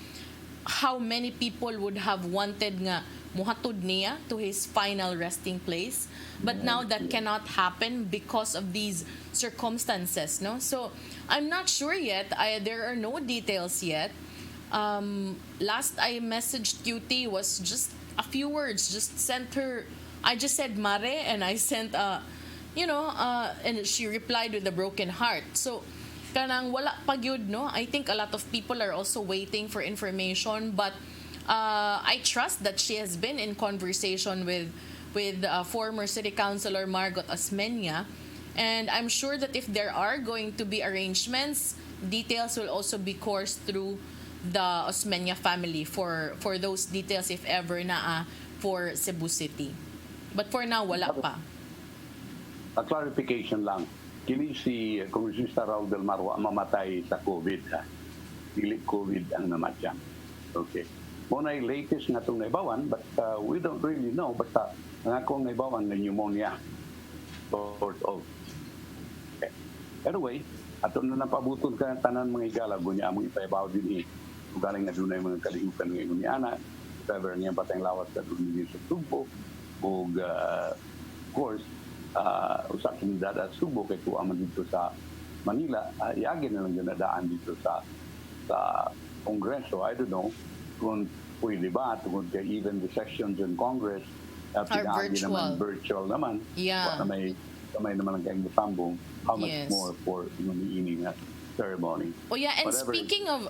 how many people would have wanted nga muhatod niya to his final resting place? But now that cannot happen because of these circumstances, no? So, I'm not sure yet. There are no details yet. Last I messaged QT was just a few words, just sent her. I just said Mare, and I sent and she replied with a broken heart. So kanang wala pa gyud, no? I think a lot of people are also waiting for information, but I trust that she has been in conversation with with former City Councilor Margot Osmeña. And I'm sure that if there are going to be arrangements, details will also be coursed through the Osmeña family for those details if ever na for Cebu City. But for now, wala pa. A clarification lang. Kini si Kongresista Raul del Mar mamatay sa COVID. Ha? Dili COVID ang namatyan. Okay. Muna yung latest nga itong naibawan, but we don't really know. Basta nga akong naibawan na pneumonia. Sort of. Okay. Anyway, ato na napabuton ka ng tanan mga igala, gunya among ipaibaw din kung galing na doon mga kalihukan ng Imuniana, if ever niya patayang lawas sa doon din sa Subo, o of course, usap sinidad at Subo, kaya kung aman dito sa Manila, iagin na lang yun nadaan dito sa Kongreso. I don't know kung pwede ba, tungkol kay even the sessions in Congress, virtual. Naman, virtual naman. Yeah. May naman ang kaing matambong, how much Yes. more for ining ceremony. Oh yeah, and Whatever. speaking of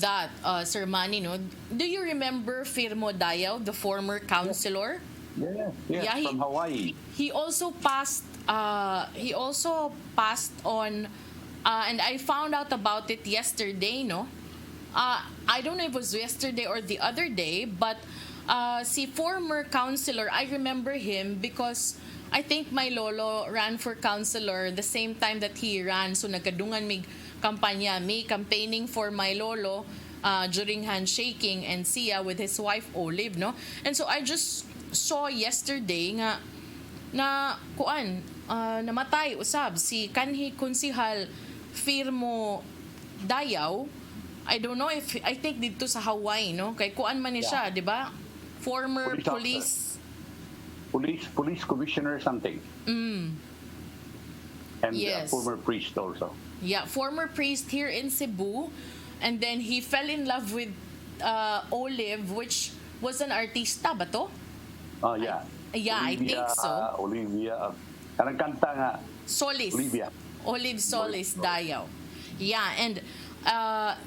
that, Sir Manny, no, do you remember Firmo Dayaw, the former councilor? Yes, Yeah, from Hawaii. He also passed on, and I found out about it yesterday, no? I don't know if it was yesterday or the other day, but si former councilor, I remember him because I think my lolo ran for councilor the same time that he ran. So nagkadungan mig kampanya, me campaigning for my lolo during handshaking and siya with his wife Olive, no? And so I just saw yesterday nga na namatay usab si kanhi konsihal Firmo Dayaw. I don't know if I think dito sa Hawaii, no? Kay kuan man ni siya, di ba? Former police commissioner something. And Yes. former priest also. Yeah, former priest here in Cebu, and then he fell in love with Olive, which was an artista ba to? Yeah. Yeah, I think so. Olivia, kanang kanta nga. Solis. Olive Solis Dayaw. Yeah, and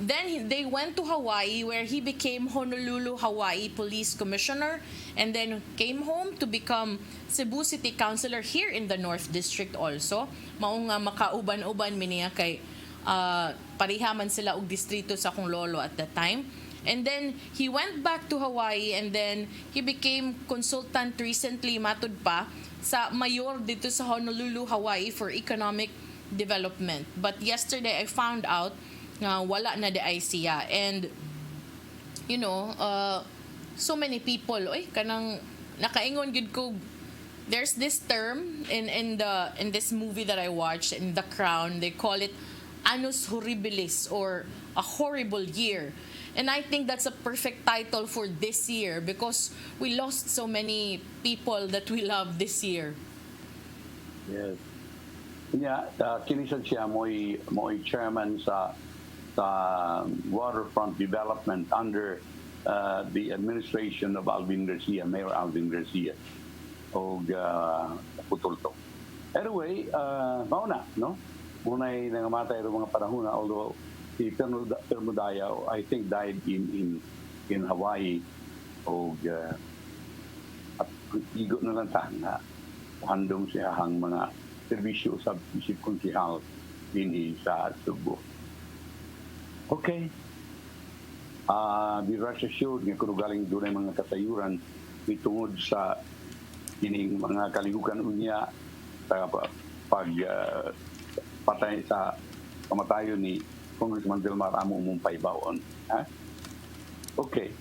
then they went to Hawaii where he became Honolulu, Hawaii Police Commissioner, and then came home to become Cebu City Councilor here in the North District also. Mao nga makauban-uban mi niya kay parihaman sila og distrito sa akong lolo at that time. And then he went back to Hawaii, and then he became consultant recently matud pa sa mayor dito sa Honolulu, Hawaii for economic development. But yesterday I found out na wala na di ay siya. And you know, so many people, kanang nakaingon gid ko, there's this term in this movie that I watched in The Crown, they call it annus horribilis, or a horrible year. And I think that's a perfect title for this year because we lost so many people that we love this year. Yes. Yeah, kinisan siya mo'y chairman sa waterfront development under the administration of Alvin Garcia, Mayor Alvin Garcia. O putol to. Anyway, mauna, no? Muna'y nangamatay ng mga panahon na, although si Firmo Dayaw, I think, died in Hawaii. O at igo na lang ta na handong siya hang mga serbisyo sa isip konsihal din sa Cebu. Okay. Di rest assured nga kung galing doon ay mga kasayuran itungod sa ining mga kalihukan unya sa patay sa kamatayon ni Congressman Del Mar amo umumpay baon. Okay.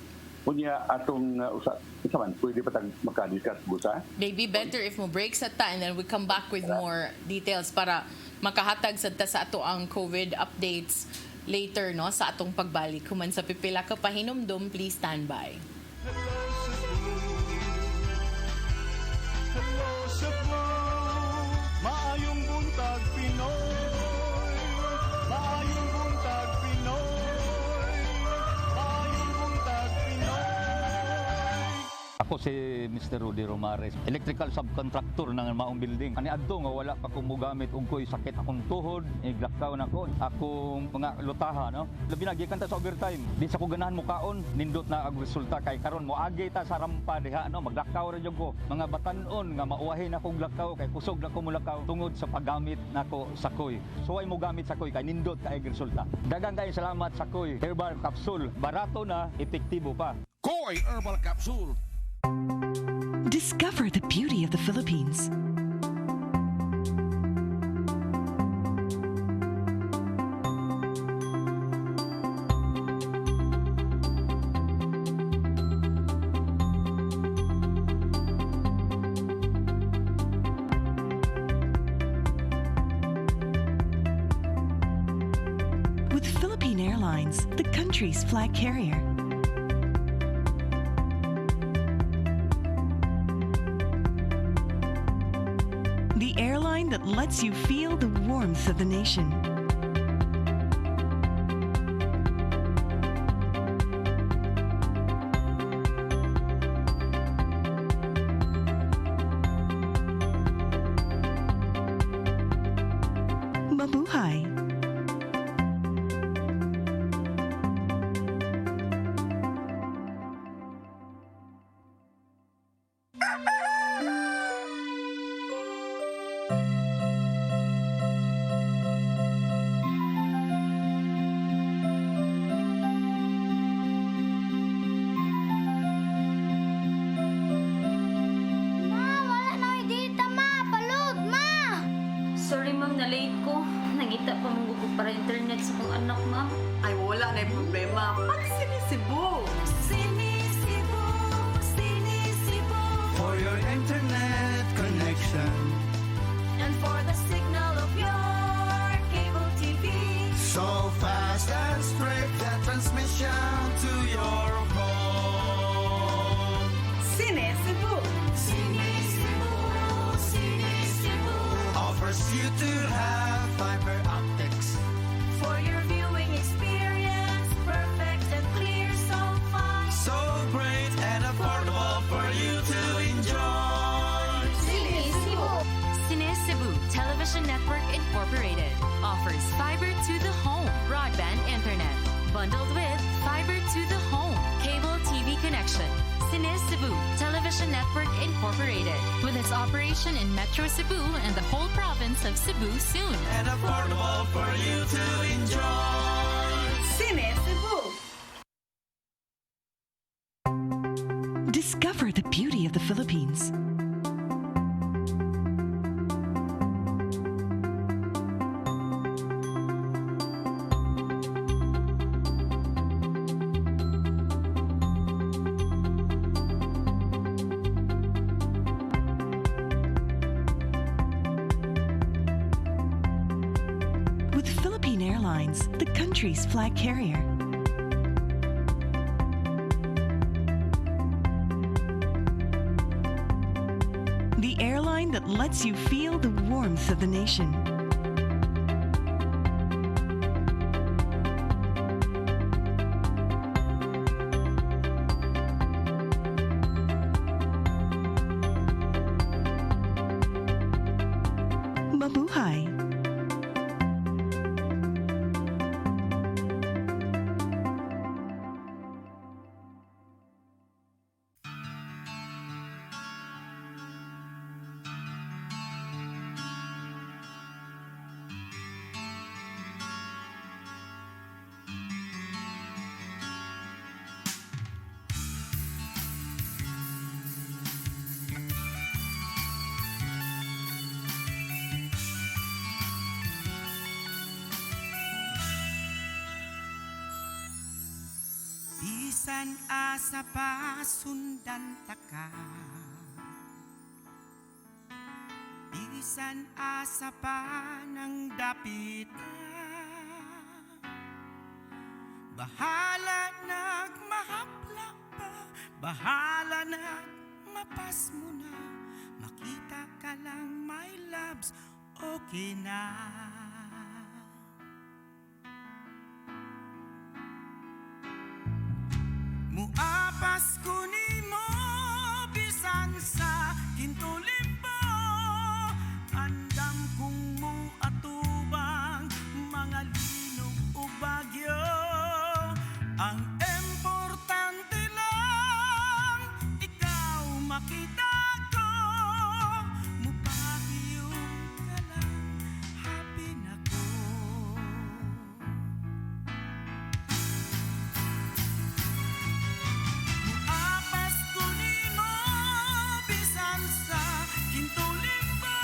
Unya atong isa man, pwede pa tag makadiscuss busa? Maybe better if mo break sa ta and then we come back with more details para makahatag sa ato ang COVID updates later, no, sa atong pagbalik. Kuman sa pipila ka pahinumdum, please stand by. Hello Cebu, maayong buntag Pinoy. Maayong buntag Pinoy. Maayong buntag Pinoy. Ako si Mr. Rudy Romares, electrical subcontractor ng maong building. Ani adto nga wala pa ko mogamit og ko'y sakit akong tuhod, iglakaw na ko, akong mga lutaha, no? Labi na gikan ta sa overtime. Di sa ko ganahan mo kaon, nindot na ang resulta kay karon mo agi ta sa rampa diha, no? Maglakaw ra jud ko. Mga batan-on nga mauwahin akong lakaw kay kusog na ko mulakaw tungod sa paggamit nako sa koy. So ay mo gamit sa koy kay nindot kay resulta. Daghang kay salamat sa koy herbal capsule. Barato na, epektibo pa. Koy Herbal Capsule. Discover the beauty of the Philippines. With Philippine Airlines, the country's flag carrier. The airline that lets you feel the warmth of the nation. Mabuhay! Sorry ma'am, na-late ko. Nangita pa mong gusto para internet sa kong anak ma'am. Ay, wala na yung problema. Pag-Cebu. Cebu. For your internet connection. And for the signal of your cable TV. So fast and straight that transmission to your home. Cebu. Offers you to have fiber optics. For your viewing experience, perfect and clear, so fine. So great and affordable for you to enjoy. Cine Cebu Television Network Incorporated offers fiber to the home broadband internet bundled with fiber to the home cable TV connection. Cine Cebu Television Network Incorporated with its operation in Metro Cebu and the whole province of Cebu soon. And affordable for you to enjoy. Cine Cebu. Discover the beauty of the Philippines. With Philippine Airlines, the country's flag carrier. The airline that lets you feel the warmth of the nation. Mabuhay! Bisan asa pa sundan taka, bisan asa pa ng dapit na, bahala nagmahapla pa, bahala nagmapas mo na, makita ka lang my loves, okay na. Muapas ko ni mo Ang importante lang, ikaw makita ko, mupahiyong ka lang, happy na ko. Muapas ko nimo, bisan sa kintuling mo,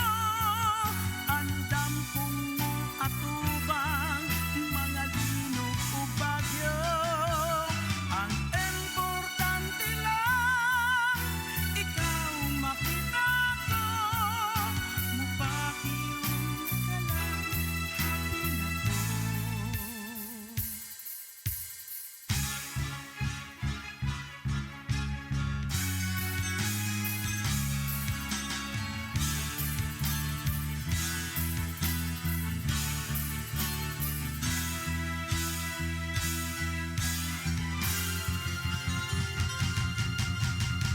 andam kong mo atubang, mga linog o bagyo. Ang importante lang, ikaw makita ko, mupahiyong ka lang, happy na ko.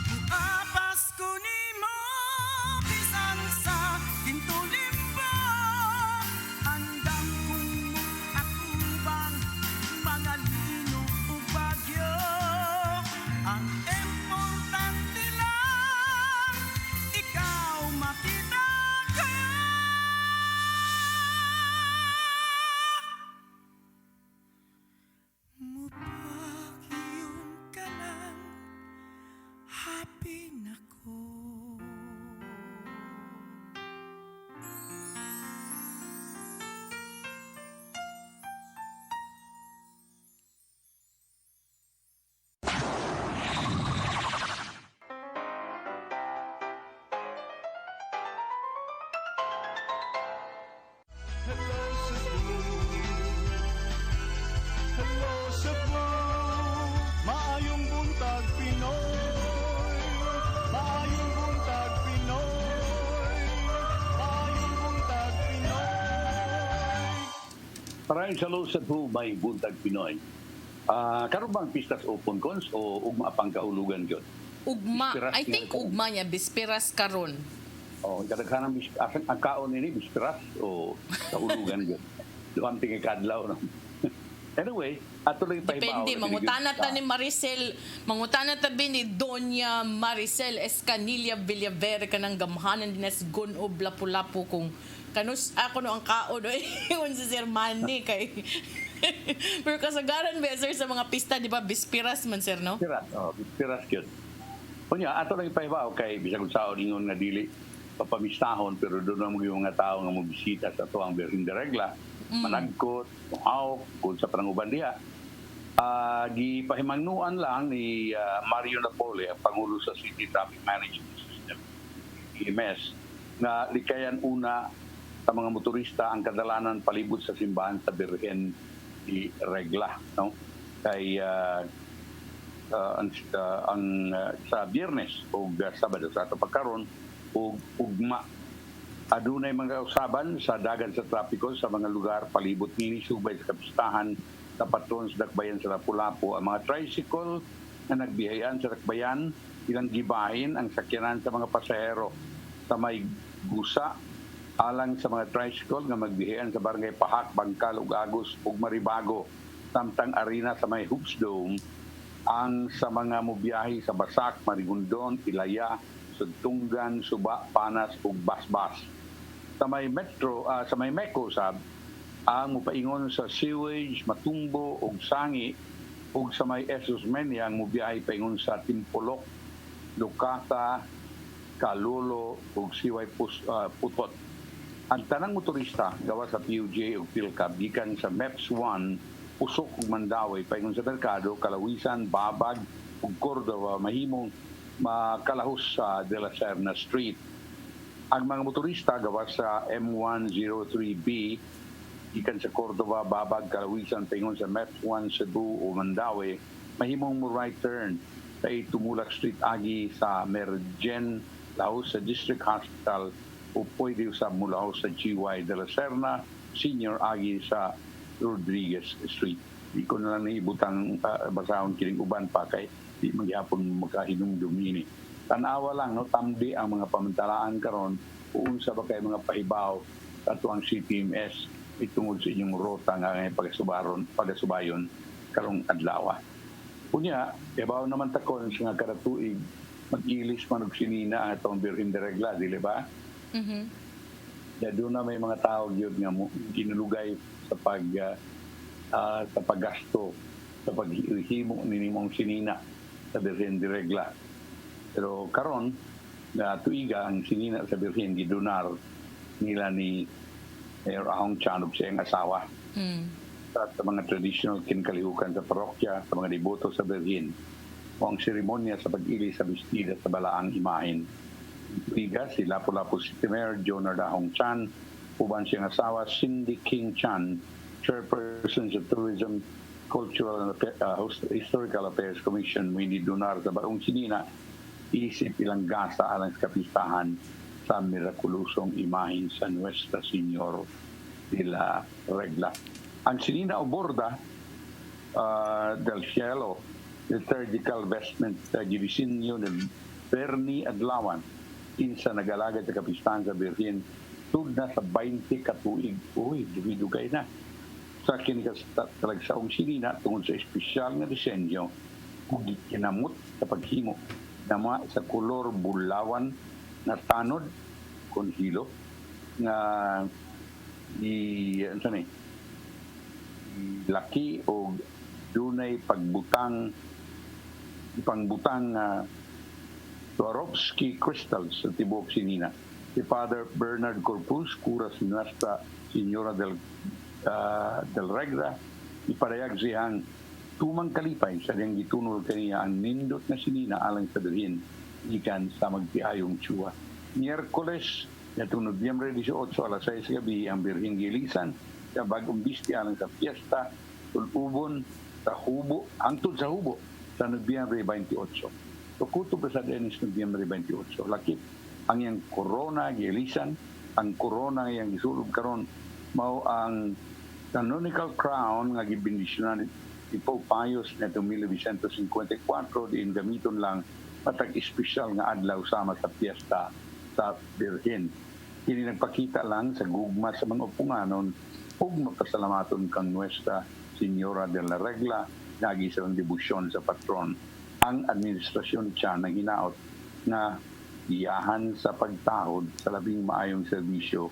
Muapas ko nimo, bisan sa kintuling mo, andam kong mo atubang, mga linog o bagyo. Ang importante lang, ikaw makita ko. Mupahiyong ka lang, happy na ko. Hello Cebu, maayong buntag Pinoy. Maayong buntag Pinoy. Maayong buntag Pinoy. Maraming hello sa Cebu, may buntag Pinoy. Karon bang pistas open cons o ugma pang kaulugan yun? Ugma. Bisperas I think nga. ugma niya, bisperas karon. O, kadaghanang ang kaon nini bisperas o kaulugan yun. Duhang tingay kadlaw. No? Anyway, ato lang ipahibaw. Depende, mangutana ta ni Maricel, mangutana ta ni Doña Maricel Escanilla Villaverde kanang gamhanan din as gun o lapu-lapu kung kanus ako no ang kaon no ingon si Sir Manny kay pero kasagaran ba sir sa mga pista di ba bispiras man sir no? Bispiras yun. Kunya, ato lang ipahibaw kay bisag unsaon ingon nga dili papamistahon pero doon na mga mga tao nga mobisita sa tuang de regla. Managkot, muhawk, kung sa pananguban diha. Gipahimangnuan lang ni Mario Napole, ang Pangulo sa City Traffic Management System, EMS, na likayan una sa mga motorista ang kadalanan palibot sa simbahan sa Birhen di Regla. No? Kay sa Biyernes o Sabado sa ato pagkaron o ugma adunay mga usaban sa dagan sa trapiko sa mga lugar palibot nini subay sa kapistahan sa patron sa dakbayan sa Lapu-Lapu. Ang mga tricycle na nagbihayan sa dakbayan ilang gibahin ang sakyanan sa mga pasahero sa may gusa alang sa mga tricycle nga magbihayan sa barangay Pahak, Bangkal ug Agos ug Maribago samtang arena sa may Hoops Dome ang sa mga mobiyahe sa Basak, Marigondon, Ilaya, Sudtungan, Suba, Panas ug Basbas. Sa may metro, sa may Meco sab ang mupaingon sa Sewage, Matumbo ug Sangi ug sa may Esos Menia ang mobiyahe paingon sa Timpolok, Lucata, Kalolo ug Siway Putot. Ang tanang motorista gawa sa PUJ ug PhilCab gikan sa MEPS 1, Pusok ug Mandawi paingon sa Merkado, Kalawisan, Babag ug Cordova mahimong makalahos sa De La Serna Street. Ang mga motorista gawa sa M103B gikan sa Cordova, Babag, Kalawisan paingon sa MEPS 1, Cebu o Mandawi mahimong mo right turn sa Tumulak Street agi sa Mergen lahos sa District Hospital o pwede sa mulahos sa GY De La Serna Senior agi sa Rodriguez Street. Di ko na lang naibutang basahon kining uban pa kay di magyapon makahinumdum ini. Tanawa lang no tamdi ang mga pamantalaan karon unsa ba kay mga pahibaw ato ang CTMS itungod sa inyong rota nga pagasubayon karong adlaw. Kunya, ibaw naman takon sa nga karatuig, mag-ilis man og sinina atong Birhen de Regla, di ba? Ya doon na may mga tao gyud nga ginulugay sa sa paggasto sa paghimo ninimong sinina sa Birhen de Regla. Pero karon na tuiga ang sinina sa Birhen gidonar nila ni Mayor Ahong Chan ug siyang asawa. Sa mga traditional kinkalihukan sa parokya, sa mga deboto sa Birhen, o ang seremonya sa pag-ili sa bestida sa balaang imahin. Tuiga si Lapu-Lapu City Mayor Jonard Ahong Chan, uban siyang asawa Cindy King Chan, Chairperson sa Tourism, Cultural and Historical Affairs Commission, Winnie Donar sa Barong Sinina, isip ilang gasa alang sa kapistahan sa mirakulusong imahin sa Nuestra Señor de la Regla. Ang Sinina o Borda del Cielo, liturgical vestment Gibisinyo del Berni Adlawan, insa nagalagad sa kapistahan sa Birhen, tugna sa 20 katuig. Uy, dumidugay na. Sa kinagsaong Sinina, tungkol sa espesyal nga disenyo, kung kinamot sa paghimo, nama sa kolor bulawan na tanod, konhilo, nga laki o dunay pangbutang Swarovski crystals sa tibuok Sinina. Si Father Bernard Corpus, kuras ni Nuestra Señora del Regla, iparayag siyang tumang kalipay sa diyang gitunol kaniya ang nindot na Sinina alang sa Birhen ikan sa magtiayong tsuwa. Miyerkules, natong Nobyembre 18 alas 6 gabi ang Birhen gilisan sa bagong bisti alang sa fiesta tulubon sa Hubo, hangtod sa Hubo sa Nobyembre 28. So kuto pa sa Denis Nobyembre 28. Lakip ang iyang corona gilisan, ang corona nga iyang gisulog karon mao ang canonical crown nga gibindisyonan ni Pope Pius na 1954 diin gamiton lang patag espesyal nga adlaw sama sa fiesta sa Birhen. Kini nagpakita lang sa gugma sa mga upunganon ug mapasalamaton kang Nuestra Señora de la Regla nagi sa debusyon sa patron. Ang administrasyon siya nang hinaot na iyahan sa pagtahod sa labing maayong serbisyo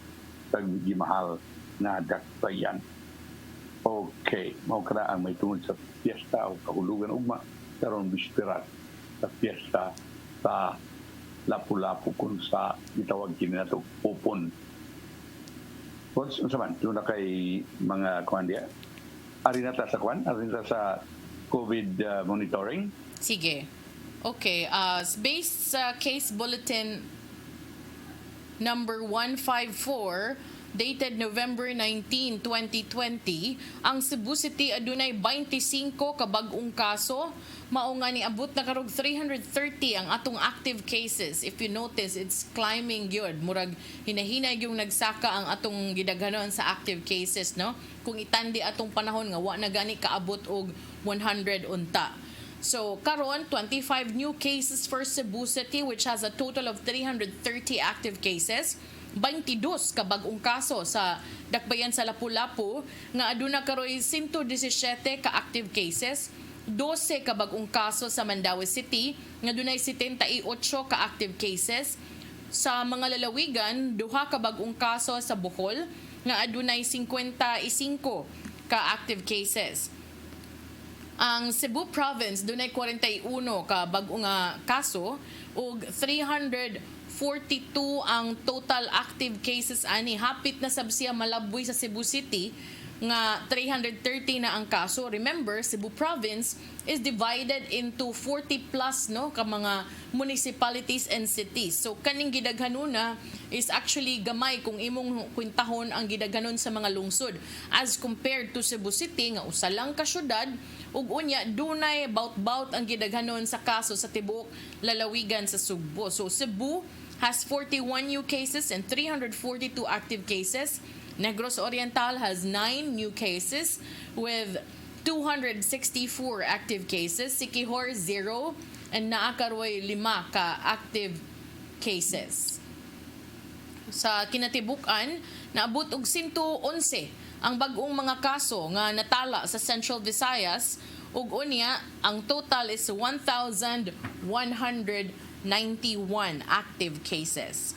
sa gimahal na dakbayan. Okay, mao kada ang may tungod sa fiesta o kahulugan ugma karon bispera sa fiesta sa Lapu-Lapu kung sa gitawag kini nato upon. What's unsa man tuna kay mga kuan dia? Ari na ta sa kuan, ari na sa COVID monitoring. Sige. Okay, based sa case bulletin number 154 dated November 19, 2020, ang Cebu City adunay 25 ka bag-ong kaso. Mao nga ni abot na karog 330 ang atong active cases. If you notice, it's climbing gyud. Murag hinahinay yung nagsaka ang atong gidaghanon sa active cases, no? Kung itandi atong panahon nga wa na gani kaabot og 100 unta. So, karon 25 new cases for Cebu City, which has a total of 330 active cases. 22 ka bag-ong kaso sa dakbayan sa Lapu-Lapu nga aduna karoy 117 ka active cases, 12 ka bag-ong kaso sa Mandaue City nga adunay 78 ka active cases. Sa mga lalawigan, 2 ka bag-ong kaso sa Bohol nga adunay 55 ka active cases. Ang Cebu Province dunay 41 ka bag-ong kaso ug 342 ang total active cases ani. Hapit na sab siya malaboy sa Cebu City nga 330 na ang kaso. Remember, Cebu Province is divided into 40 plus no ka mga municipalities and cities. So kaning gidaghanuna is actually gamay kung imong kwintahon ang gidaghanon sa mga lungsod as compared to Cebu City nga usa lang ka syudad ug unya dunay bout ang gidaghanon sa kaso sa tibuok lalawigan sa Cebu. So Cebu has 41 new cases and 342 active cases. Negros Oriental has 9 new cases with 264 active cases. Siquijor 0 and Naakaroy 5 ka active cases. Sa kinatibukan, naabot og 111 ang bag-ong mga kaso nga natala sa Central Visayas ug unya ang total is 1,191 active cases.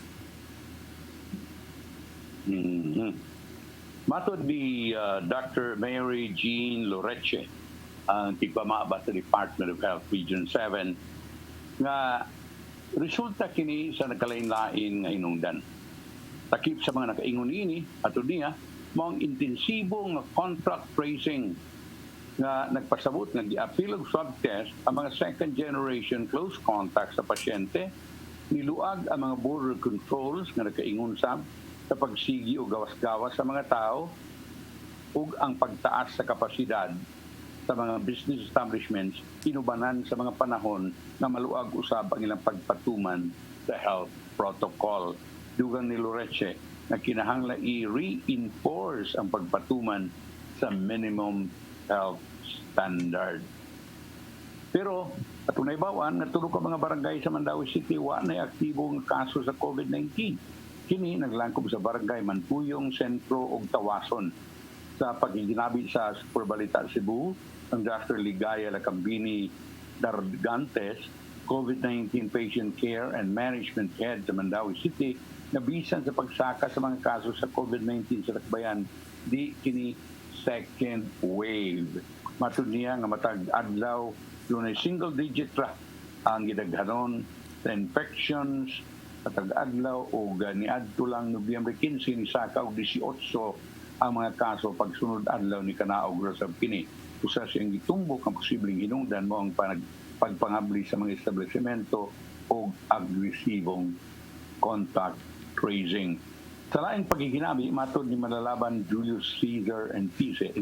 Matod ni Dr. Mary Jean Loreche, ang tigpamaba sa Department of Health Region 7, nga resulta kini sa nakalain-lain nga hinungdan. Takip sa mga nakaingon ini, atod niya, mong intensibo nga contact tracing nga nagpasabot nga gi-appeal og swab test ang mga second generation close contacts sa pasyente, niluag ang mga border controls nga nakaingon sa pagsigi o gawas-gawas sa mga tao ug ang pagtaas sa kapasidad sa mga business establishments inubanan sa mga panahon na maluag usab ang ilang pagpatuman sa health protocol. Dugang ni Loreche na kinahanglan i-reinforce ang pagpatuman sa minimum health standard. Pero atong naibawan nga tulo ka mga barangay sa Mandaue City wa na aktibong kaso sa COVID-19. Kini naglangkob sa barangay Manpuyong, Sentro ug Tawason. Sa pagiginabi sa Superbalita Cebu, ang Dr. Ligaya Lacambini Dargantes, COVID-19 Patient Care and Management Head sa Mandaue City, nabisan sa pagsaka sa mga kaso sa COVID-19 sa Tacbayan, di kini second wave. Matud niya nga matag adlaw dunay single digit ra ang gidaghanon sa infections matag adlaw o niadto lang Nobyembre 15 ni saka og 18 ang mga kaso pagsunod adlaw ni kanaog ra sab kini. Usa siyang gitumbok ang posibleng hinungdan mo ang pagpangabli sa mga establishmento o agresibong contact tracing. Sa laing pagiginabi, matod ni Malalaban Julius Caesar and PC,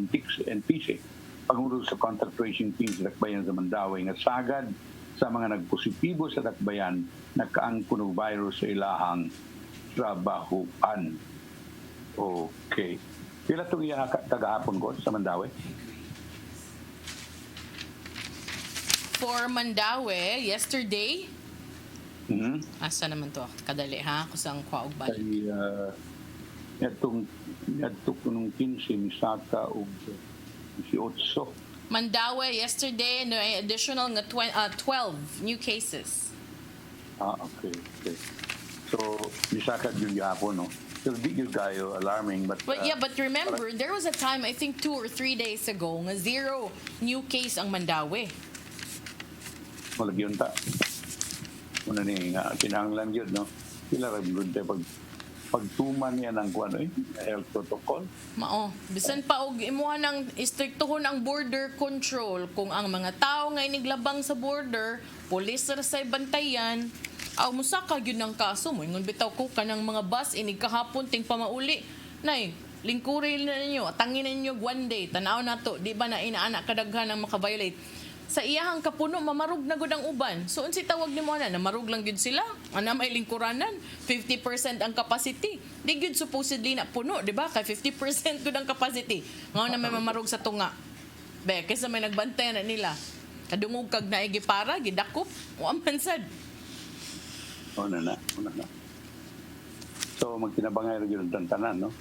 Pangulo sa contact tracing team sa Tacbayan sa Mandaue nga sagad sa mga nagpositibo sa Tacbayan nagkaangkon og virus sa ilahang trabahuan. Okay. Pila itong iya tagahapon ko sa Mandaue? For Mandaue, yesterday, asa naman to? Kadali ha? Kusang kwa og balik. Itong nung 15 ni Saka og 18. Mandaue, yesterday, no, additional nga 12 new cases. Okay. So, ni Saka yun yapon, no? So, di yun kayo alarming. But remember, there was a time, I think 2 or 3 days ago, nga 0 new case ang Mandaue. Malagyon ta. Una ni nga, kinahanglan yun, no? Sila rin tayo pagtuman niya ng health protocol. Bisan pa og imuha ng istriktohon ang border control kung ang mga tao nga iniglabang sa border, pulis ra say bantayan, musaka gyud ng kaso mo ingon bitaw ko kanang mga bus inig kahapon ting pamauli. Nay, lingkuri na ninyo, tangin ninyo one day, tanaw nato, di ba na inaana kadaghan ang maka-violate. Sa iyahang kapuno, mamarug na gud ang uban. So, unsi tawag ni mo na, namarug lang gud sila. Ana may lingkuranan, 50% ang capacity. Di gud supposedly na puno, di ba? Kay 50% gud ang capacity. Ngayon na may mamarug sa tunga. Kaysa may nagbantay na nila. Kadungog kag naigi para, gidakop, o amansad. Una na. So, magtinabangay rin yun ang tantanan, no?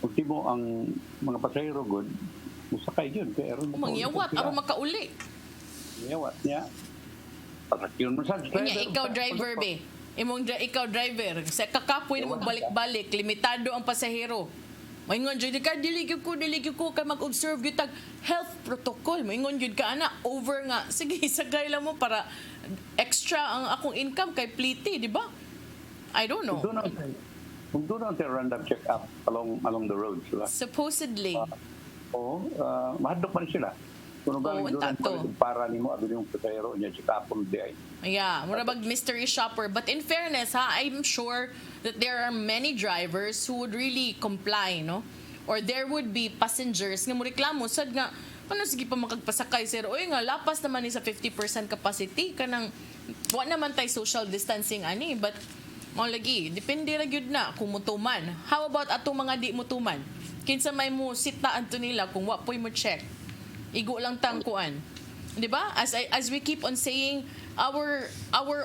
Kung mo ang mga pasahero gud, musakay yun. Mangyawat, aron makauli. Mangyawat niya. Pasakyon mo sa driver. Ikaw driver, be. Ikaw driver. Sa kakapoy mo balik-balik, limitado ang pasahero. Maingon jud ka, dili ko kay mag-observe gyud tag health protocol. Maingon jud ka ana, over nga. Sige, sagay lang mo para extra ang akong income kay pliti, di ba? I don't know. Kung doon ang random check-up along the roads, diba? Supposedly. Mahadlok man sila. Kung galing doon para nimo abi yung pasahero niya check-upon di ay. Yeah, mura bag mystery shopper. But in fairness, I'm sure that there are many drivers who would really comply, no? Or there would be passengers nga mo reklamo sad nga ano sige pa makagpasakay sir. Oy nga lapas naman ni sa 50% capacity kanang wa naman tay social distancing ani, but mo lagi depende ra gyud na kung mutuman. How about atong mga di mutuman? Kinsa may mo sitaan to nila kung wa poy mo check. Igo lang tangkuan. 'Di ba? As we keep on saying, our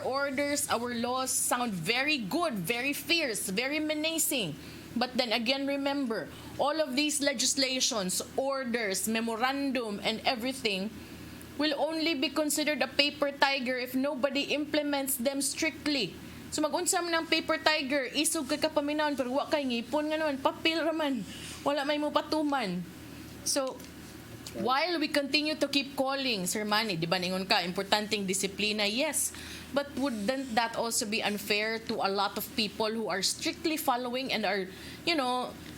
orders, our laws sound very good, very fierce, very menacing. But then again, remember, all of these legislations, orders, memorandum, and everything will only be considered a paper tiger if nobody implements them strictly. So mag-unsa man ng paper tiger, isog ka paminaon pero wa kay ngipon nga naman, papel raman. Wala may mo patuman. So while we continue to keep calling, Sir Manny, di ba ningon ka, importanteng disiplina, yes. But wouldn't that also be unfair to a lot of people who are strictly following and are,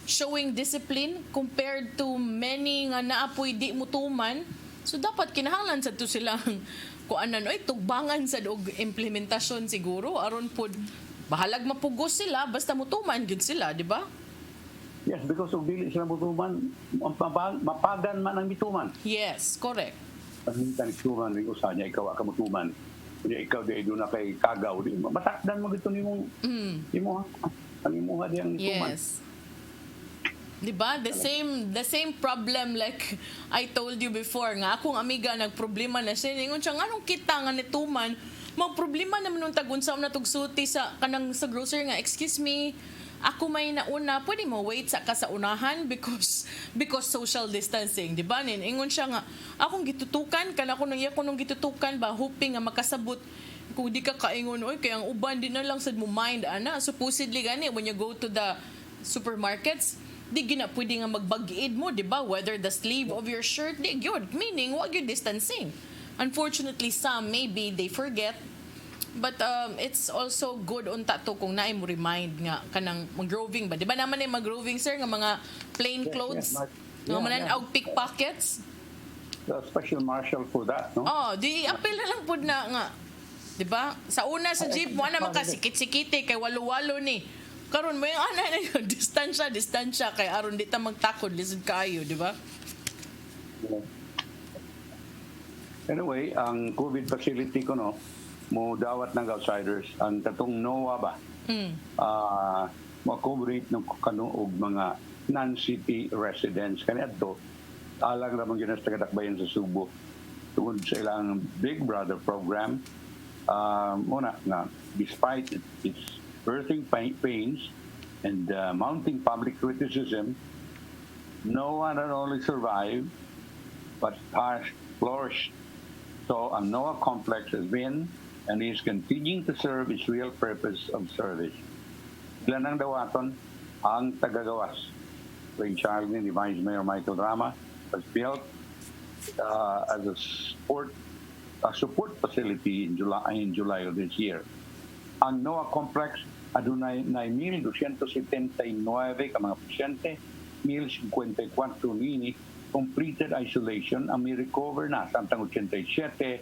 showing discipline compared to many nga naapoy di mutuman? So dapat kinahanglan sa to silang kuanan oy tugbangan sa og implementasyon siguro aron pud bahalag mapugos sila basta mutuman gyud sila, di ba? Yes, because of dili sila mutuman, mapagan man ang mituman. Yes, correct. Pagmintan mituman ring usa niya ikaw ka mutuman. Kunya ikaw di do na kay kagaw di matakdan mo gito nimong imo ang imo diyang mituman. Yes. Diba? The same problem like I told you before nga akong amiga nagproblema na siya ningon siya nganong kita nga nituman mag problema naman nung tagunsa na tugsulti sa kanang sa grocery nga excuse me ako may nauna pwede mo wait sa kasaunahan because social distancing, di ba? Ingon siya nga akong gitutukan kana ko nang iya ko nung gitutukan ba hoping nga makasabot kung di ka kaingon oy kay ang uban di na lang sad mo mind ana supposedly gani when you go to the supermarkets di gina pwede nga magbag-id mo, di ba? Whether the sleeve of your shirt, di gyud. Meaning, wag yung distancing. Unfortunately, some, maybe, they forget. But it's also good unta to kung naay mo remind nga kanang mag-roving ba? Di ba naman ay mag-roving, sir, nga mga plain clothes? Nga mananaw pickpockets? The special marshal for that, no? Oh, di apel na lang pud na nga. Di ba? Sa una sa jeep, mo na makasikit-sikite kay walo-walo ni. Karon may ana na yun, distansya kay aron di ta magtakod lisod kaayo, di ba? Anyway, ang COVID facility ko mo dawat ng outsiders ang katong NOAA ba. Mo-accommodate ng kanuog mga non-city residents kaniadto alang ra man gyud sa kadakbayan sa Cebu tungod sa ilang Big Brother program. Muna nga despite its birthing pains and mounting public criticism, no one not only survived, but has flourished. So ang NOAA complex has been and is continuing to serve its real purpose of service. Ilan ang dawaton ang tagagawas. Brainchild ni Vice Mayor Michael Rama was built as a support facility in July of this year. Ang NOAA complex adunay 9,279 ka mga pasyente, 1,054 nini completed isolation ang mi-recover na samtang 87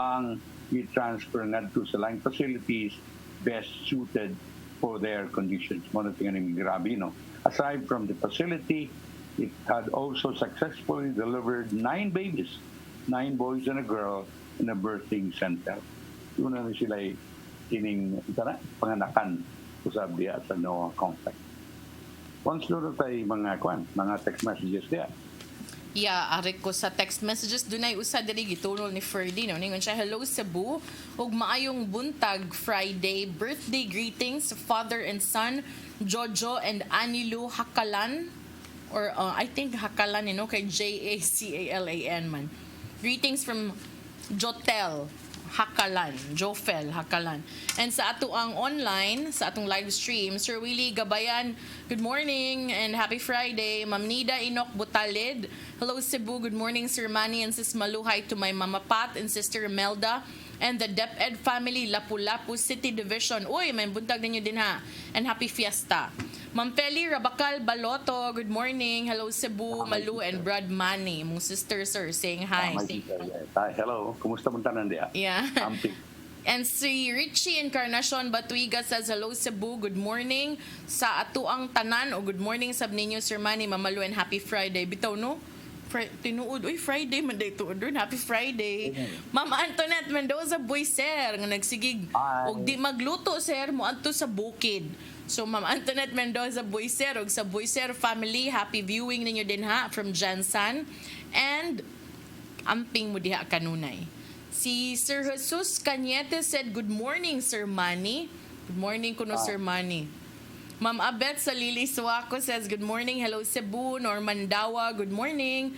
ang i-transfer ngadto sa line facilities best suited for their conditions. Mo na tingnan ni grabe no. Aside from the facility, it had also successfully delivered 9 babies, 9 boys and a girl in a birthing center. Yun na sila kining panganakan usab diya sa NOAA complex. Once doon tayo mga text messages diya. Yeah, ari ko sa text messages dunay usa diri gitulol ni Ferdy no ningon siya hello Cebu ug maayong buntag Friday birthday greetings father and son Jojo and Anilu Hakalan or I think Hakalan kay Jacalan man. Greetings from Jotel Jofel Hakalan. And sa ato ang online, sa atong live stream, Sir Willie Gabayan, good morning and happy Friday. Ma'am Nida Inok Butalid, hello Cebu, good morning Sir Manny and Sis Maluhay to my Mama Pat and Sister Melda and the DepEd family, Lapu-Lapu City Division. Uy, may buntag ninyo din ha. And happy fiesta. Ma'am Feli Rabakal Baloto, good morning. Hello Cebu, Malu and Brad Manny, mong sister sir, saying hi. Hello, kumusta mo tanan diya? Yeah. And si Richie Encarnacion Batuiga says, hello Cebu, good morning. Sa ato ang tanan, o good morning sab ninyo Sir Manny, Mamalu and happy Friday. Bitaw no? Tinuod, uy, Friday man day tuod doon. Happy Friday. Ma'am Antoinette Mendoza Boyser nga nagsigig og di magluto sir mo adto sa bukid. So Ma'am Antoinette Mendoza Boyser og sa Boyser family, happy viewing ninyo din ha from Jansan and amping mo diha kanunay. Si Sir Jesus Cañete said, good morning Sir Manny. Good morning kuno Sir Manny. Ma'am Abet sa Lili Suaco says, good morning, hello Cebu. Norman Dawa, good morning.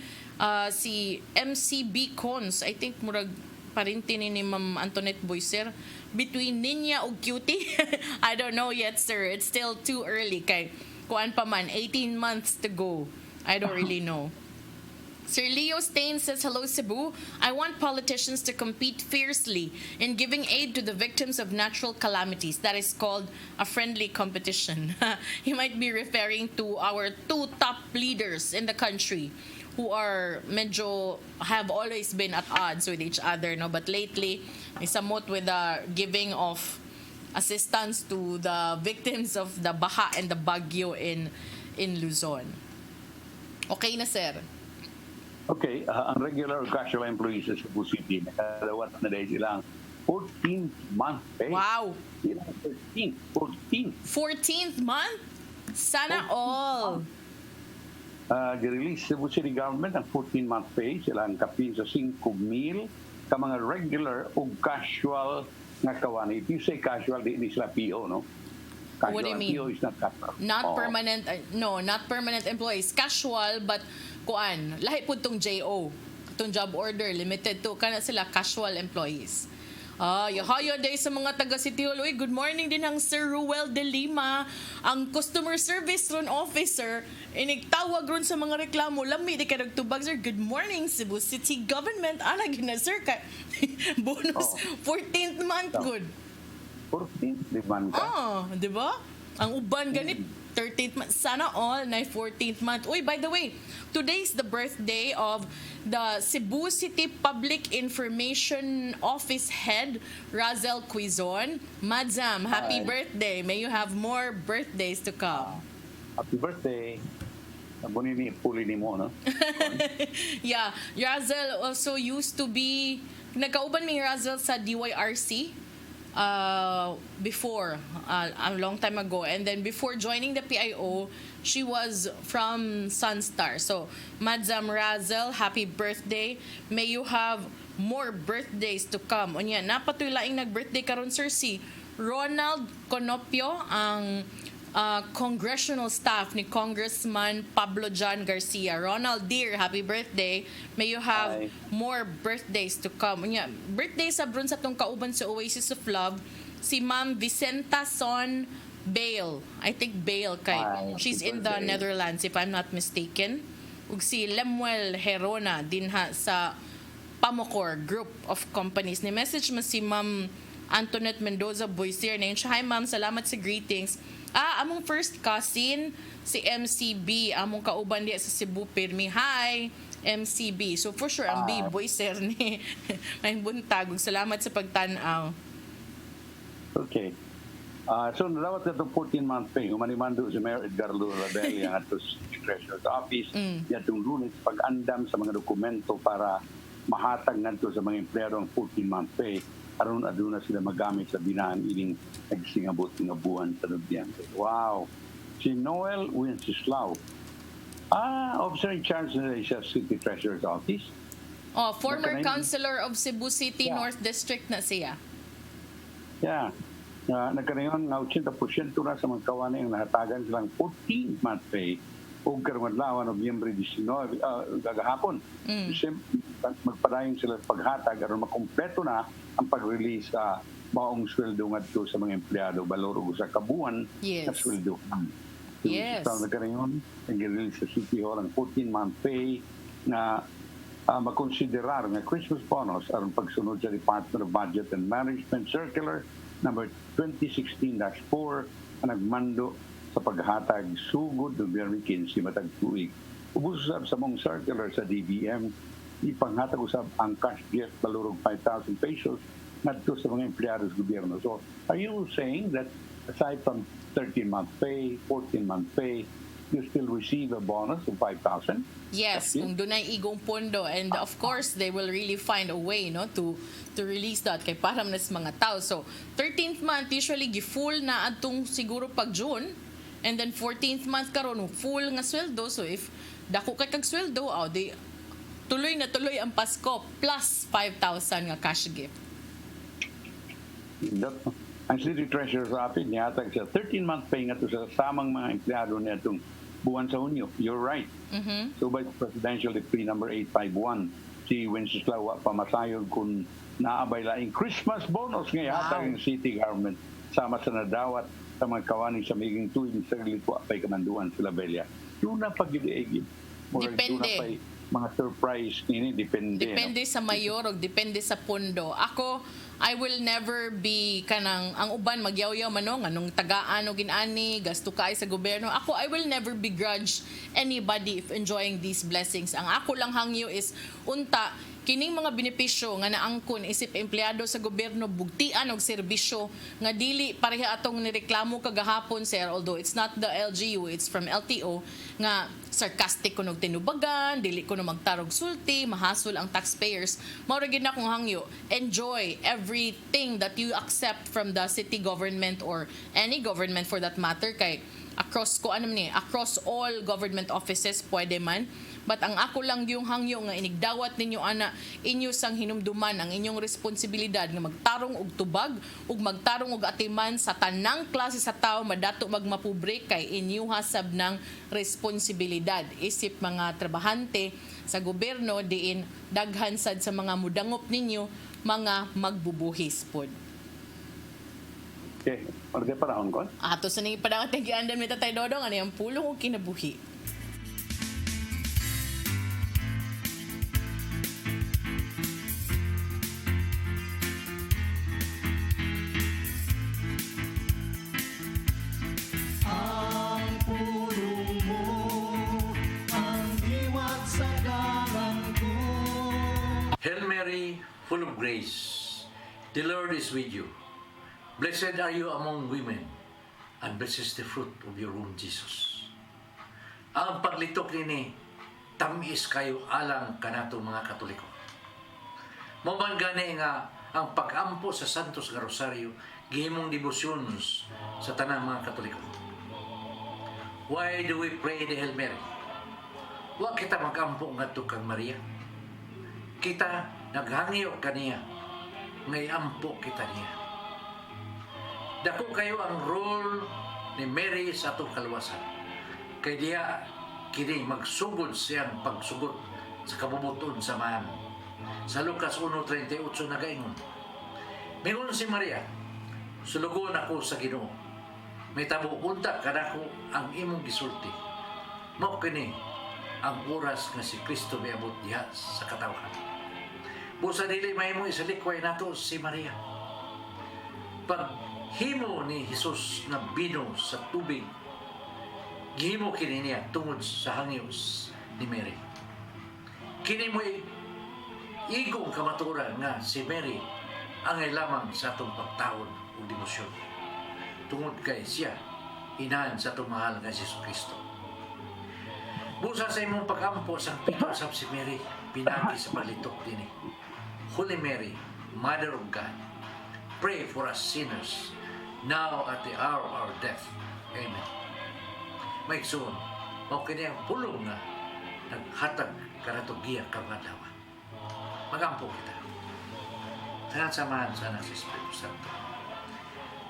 si MCB Cons, I think murag parinti ni Ma'am Antoinette Boyser, between Ninya ug Cutie. I don't know yet, sir. It's still too early kay kuan pa man 18 months to go. I don't really know. Sir Leo Stain says, hello Cebu. I want politicians to compete fiercely in giving aid to the victims of natural calamities. That is called a friendly competition. He might be referring to our two top leaders in the country who are medyo have always been at odds with each other, no? But lately, may samot with the giving of assistance to the victims of the baha and the bagyo in Luzon. Okay na, sir. Okay, ang regular or casual employees sa Cebu City, nakadawat na dahil silang 14th-month pay. Wow! 14th month? Sana all. Girelease Cebu City Government ang 14th-month pay. Sila ang kapin sa 5,000 ka mga regular o casual nga kawan. If you say casual, di sila PO, no? Casual. What do you mean? PO is not casual. Not permanent, no, not permanent employees. Casual, but kuan, lahi po itong JO. Itong job order, limited to. Kana sila casual employees. Yahayo day sa mga taga City Hall. Uy, good morning din ang Sir Ruel de Lima, ang customer service ron officer. Inigtawag ron sa mga reklamo. Lami di ka nagtubag, sir. Good morning, Cebu City Government. Ana gina, sir. Bonus 14th month, good. 14th month. Di ba? Ang uban ganit 13th month. Sana all na 14th month. Uy, by the way, today's the birthday of the Cebu City Public Information Office Head, Razel Quizon. Madzam, happy birthday. May you have more birthdays to come. Happy birthday. Puli ni mo, no? Yeah, Razel also used to be, nagkauban mi Razel sa DYRC. Before, a long time ago. And then before joining the PIO, she was from Sunstar. So, Madzam Razel, happy birthday. May you have more birthdays to come. Unya, napatoy laing nag-birthday karon, sir, si Ronald Conopio, ang congressional staff ni Congressman Pablo John Garcia. Ronald, dear, happy birthday. May you have more birthdays to come. Unya, birthday sa bron sa tong kauban sa Oasis of Love, si Ma'am Vicenta Son Bale. I think Bale kay. She's in the Netherlands, if I'm not mistaken. Ug si Lemuel Herona dinha sa Pamocor Group of Companies. Ni message mo si Ma'am Antoinette Mendoza Boysier na yun. Hi ma'am, salamat sa greetings. Among first cousin, si MCB, among kauban diya sa Cebu Pirmi. Hi, MCB. So for sure, ang B-boy sir ni may buntag. Salamat sa pagtanaw. Okay. So nalawat na itong 14-month pay. Humanimando si Mayor Edgar Lurabelli ang atos Treasurer's Office. Yatong Lunes, pag-andam sa mga dokumento para mahatag ngadto sa mga empleyado ang 14-month pay. Aron aduna sila magamit sa binaan ining nagsingabot nga buwan sa Lubyante. Wow! Si Noel Wenceslao. Officer in charge na siya City Treasurer's Office. Former councilor of Cebu City North District na siya. Yeah. Nagkarayon nga 80% na sa mga kawanay ang nahatagan silang 14-month pay o karong adlaw Nobyembre 19 gagahapon. Magpadayon sila paghatag aron makumpleto na ang pag-release sa maong sweldo ngadto sa mga empleyado balor og sa kabuan na sweldo. Yes. So nagkarayon nag-release sa City Hall ang 14-month pay na makonsiderar nga Christmas bonus aron pagsunod sa Department of Budget and Management Circular number 2016-4 na nagmando sa paghatag sugod Nobyembre 15 matag tuig. Ubos usab sa mong circular sa DBM, ipanghatag usab ang cash gift balurog 5,000 pesos ngadto sa mga empleyado sa gobyerno. So, are you saying that aside from 13-month pay, 14-month pay, you still receive a bonus of 5,000? Yes, kung dunay igong pondo, and of course they will really find a way no to release that kay para man sa mga tao. So 13th month usually gi-full na adtong siguro pag June, and then 14th month karon full nga sweldo. So if dako kay kag sweldo, di tuloy na tuloy ang Pasko plus 5,000 nga cash gift. Ang City Treasurer's Office nihatag sa 13-month pay nga to sa samang mga empleyado nitong buwan sa Hunyo. You're right. So by Presidential Decree number 851, si Wenceslao wa pamasayod kung naabay laing Christmas bonus nga hatag ng city government sama sa nadawat sa mga kawani sa maging tuwing sa litwa pa'y kamanduan sa Labella. Doon na pag-iigib. Doon na pa'y mga surprise nini, depende. Depende sa mayor o depende sa pundo. Ako, I will never be kanang ang uban magyaw-yaw manong anong tagaan o ginani gasto kay sa gobyerno. Ako, I will never begrudge anybody if enjoying these blessings. Ang ako lang hangyo is unta kining mga benepisyo nga naangkon isip empleyado sa gobyerno bugtian og serbisyo nga dili pareha atong nireklamo kagahapon sir, although it's not the LGU, it's from LTO, nga sarcastic kuno tinubagan, dili kuno magtarog sulti, mahasol ang taxpayers. Mao ra gid na kong hangyo, enjoy everything that you accept from the city government or any government for that matter, kay across across all government offices pwede man. But ang ako lang yung hangyo nga inigdawat ninyo ana inyo sang hinumduman ang inyong responsibilidad nga magtarong og tubag ug magtarong og atiman sa tanang klase sa tao madato magmapobre kay inyo hasab ng responsibilidad isip mga trabahante sa gobyerno diin daghan sad sa mga mudangop ninyo mga magbubuhis pod. Okay, order panahon kon. Ato sa ning padang tagi-andan mi Tatay Dodong ano yung pulong og kinabuhi. Hail Mary, full of grace, the Lord is with you. Blessed are you among women, and blessed is the fruit of your womb, Jesus. Ang paglitok nini, tamis kayo alang kanato mga Katoliko. Maman gani nga ang pag-ampo sa Santos nga Rosario, gihimong debosyon sa tanang mga Katoliko. Why do we pray the Hail Mary? Wa kita mag-ampo ngadto kang Maria. Kita naghangyo kaniya, ngay ampo kita niya. Dako kayo ang role ni Mary sa atong kaluwasan. Kay diya kini magsugod siyang pagsugot sa kabubuton sa man. Sa Lucas 1:38 nagaingon, mingon si Maria, sulugon ako sa Ginoo. May tabo unta kadako ang imong gisulti. Mao kini ang oras nga si Kristo miabot diha sa katawhan. Busa dili mahimo isalikway nato si Maria. Paghimo ni Jesus na bino sa tubig, gihimo kini niya tungod sa hangyo ni Mary. Kini mo igong kamaturan nga si Mary angay lamang sa atong pagtawon o demosyon. Tungod kay siya, inahan sa atong mahal nga Jesus Kristo. Busa sa imong pag-ampo sa pito sa si Mary, pinagi sa palitok din. Holy Mary, Mother of God, pray for us sinners, now at the hour of our death. Amen. May igsoon, mao kini ang pulong nga naghatag kanatong giya kagadawa. Magampo kita. Sa samahan sa anak sa Espiritu Santo.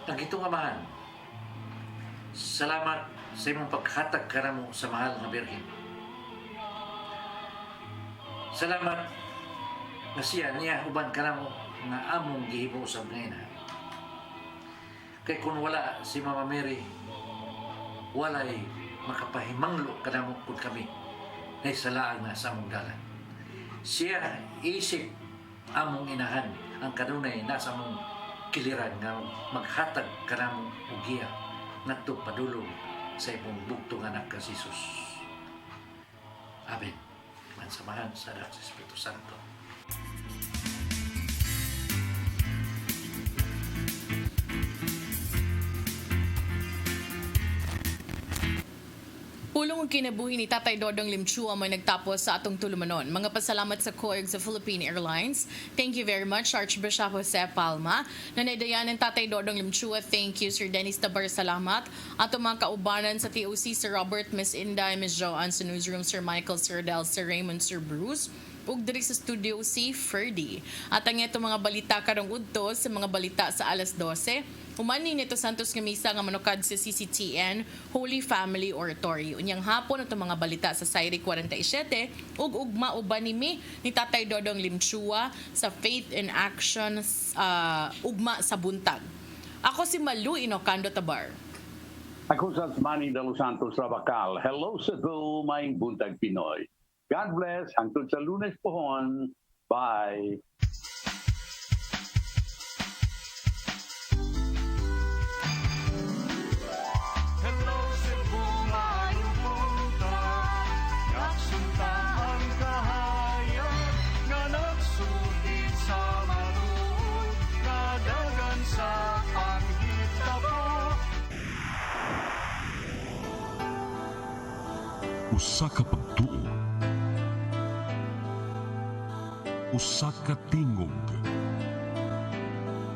Nagitong amahan, salamat sa imong paghatag kanamo sa mahal nga Birhen. Salamat nga siya niya uban kanamo nga among gihimo usab ngayon. Kay kung wala si Mama Mary, walay makapahimanglo kanamo pud kami na isalaan na sa among dalan. Siya isip among inahan ang kanunay nasa among kiliran nga maghatag kanamo og giya ngadto padulong sa imong bugtong anak ka Jesus. Amen. Mansamahan sa Espiritu Santo. Pulong ang kinabuhi ni Tatay Dodong Limchua may nagtapos sa atong tulumanon. Mga pasalamat sa COEG sa Philippine Airlines. Thank you very much, Archbishop Jose Palma. Nanaydayan ng Tatay Dodong Limchua. Thank you, Sir Dennis Tabar. Salamat. Atong mga kaubanan sa TOC, Sir Robert, Miss Inday, Miss Joanne sa Newsroom, Sir Michael, Sir Del, Sir Raymond, Sir Bruce. ug diri sa studio si Ferdy. At ang ito mga balita karong udto sa mga balita sa alas 12. Umani nito Santos nga misa nga manukad sa CCTN Holy Family Oratory. Unyang hapon ato mga balita sa Sairi 47 ug ugma uban nimi ni Tatay Dodong Limchua sa Faith in Action ugma sa buntag. Ako si Malu Inocando Tabar. Ako sa Manny de Los Santos Rabacal. Hello Cebu, maing buntag Pinoy. God bless. Hangtod sa Lunes pohon. Bye. Hello Cebu, maayong buntag. Nagsunta ang kahayag nga nagsulid sa maluod. Kadagan sa panghita po. Usa ka pagtuo, usa ka tingog,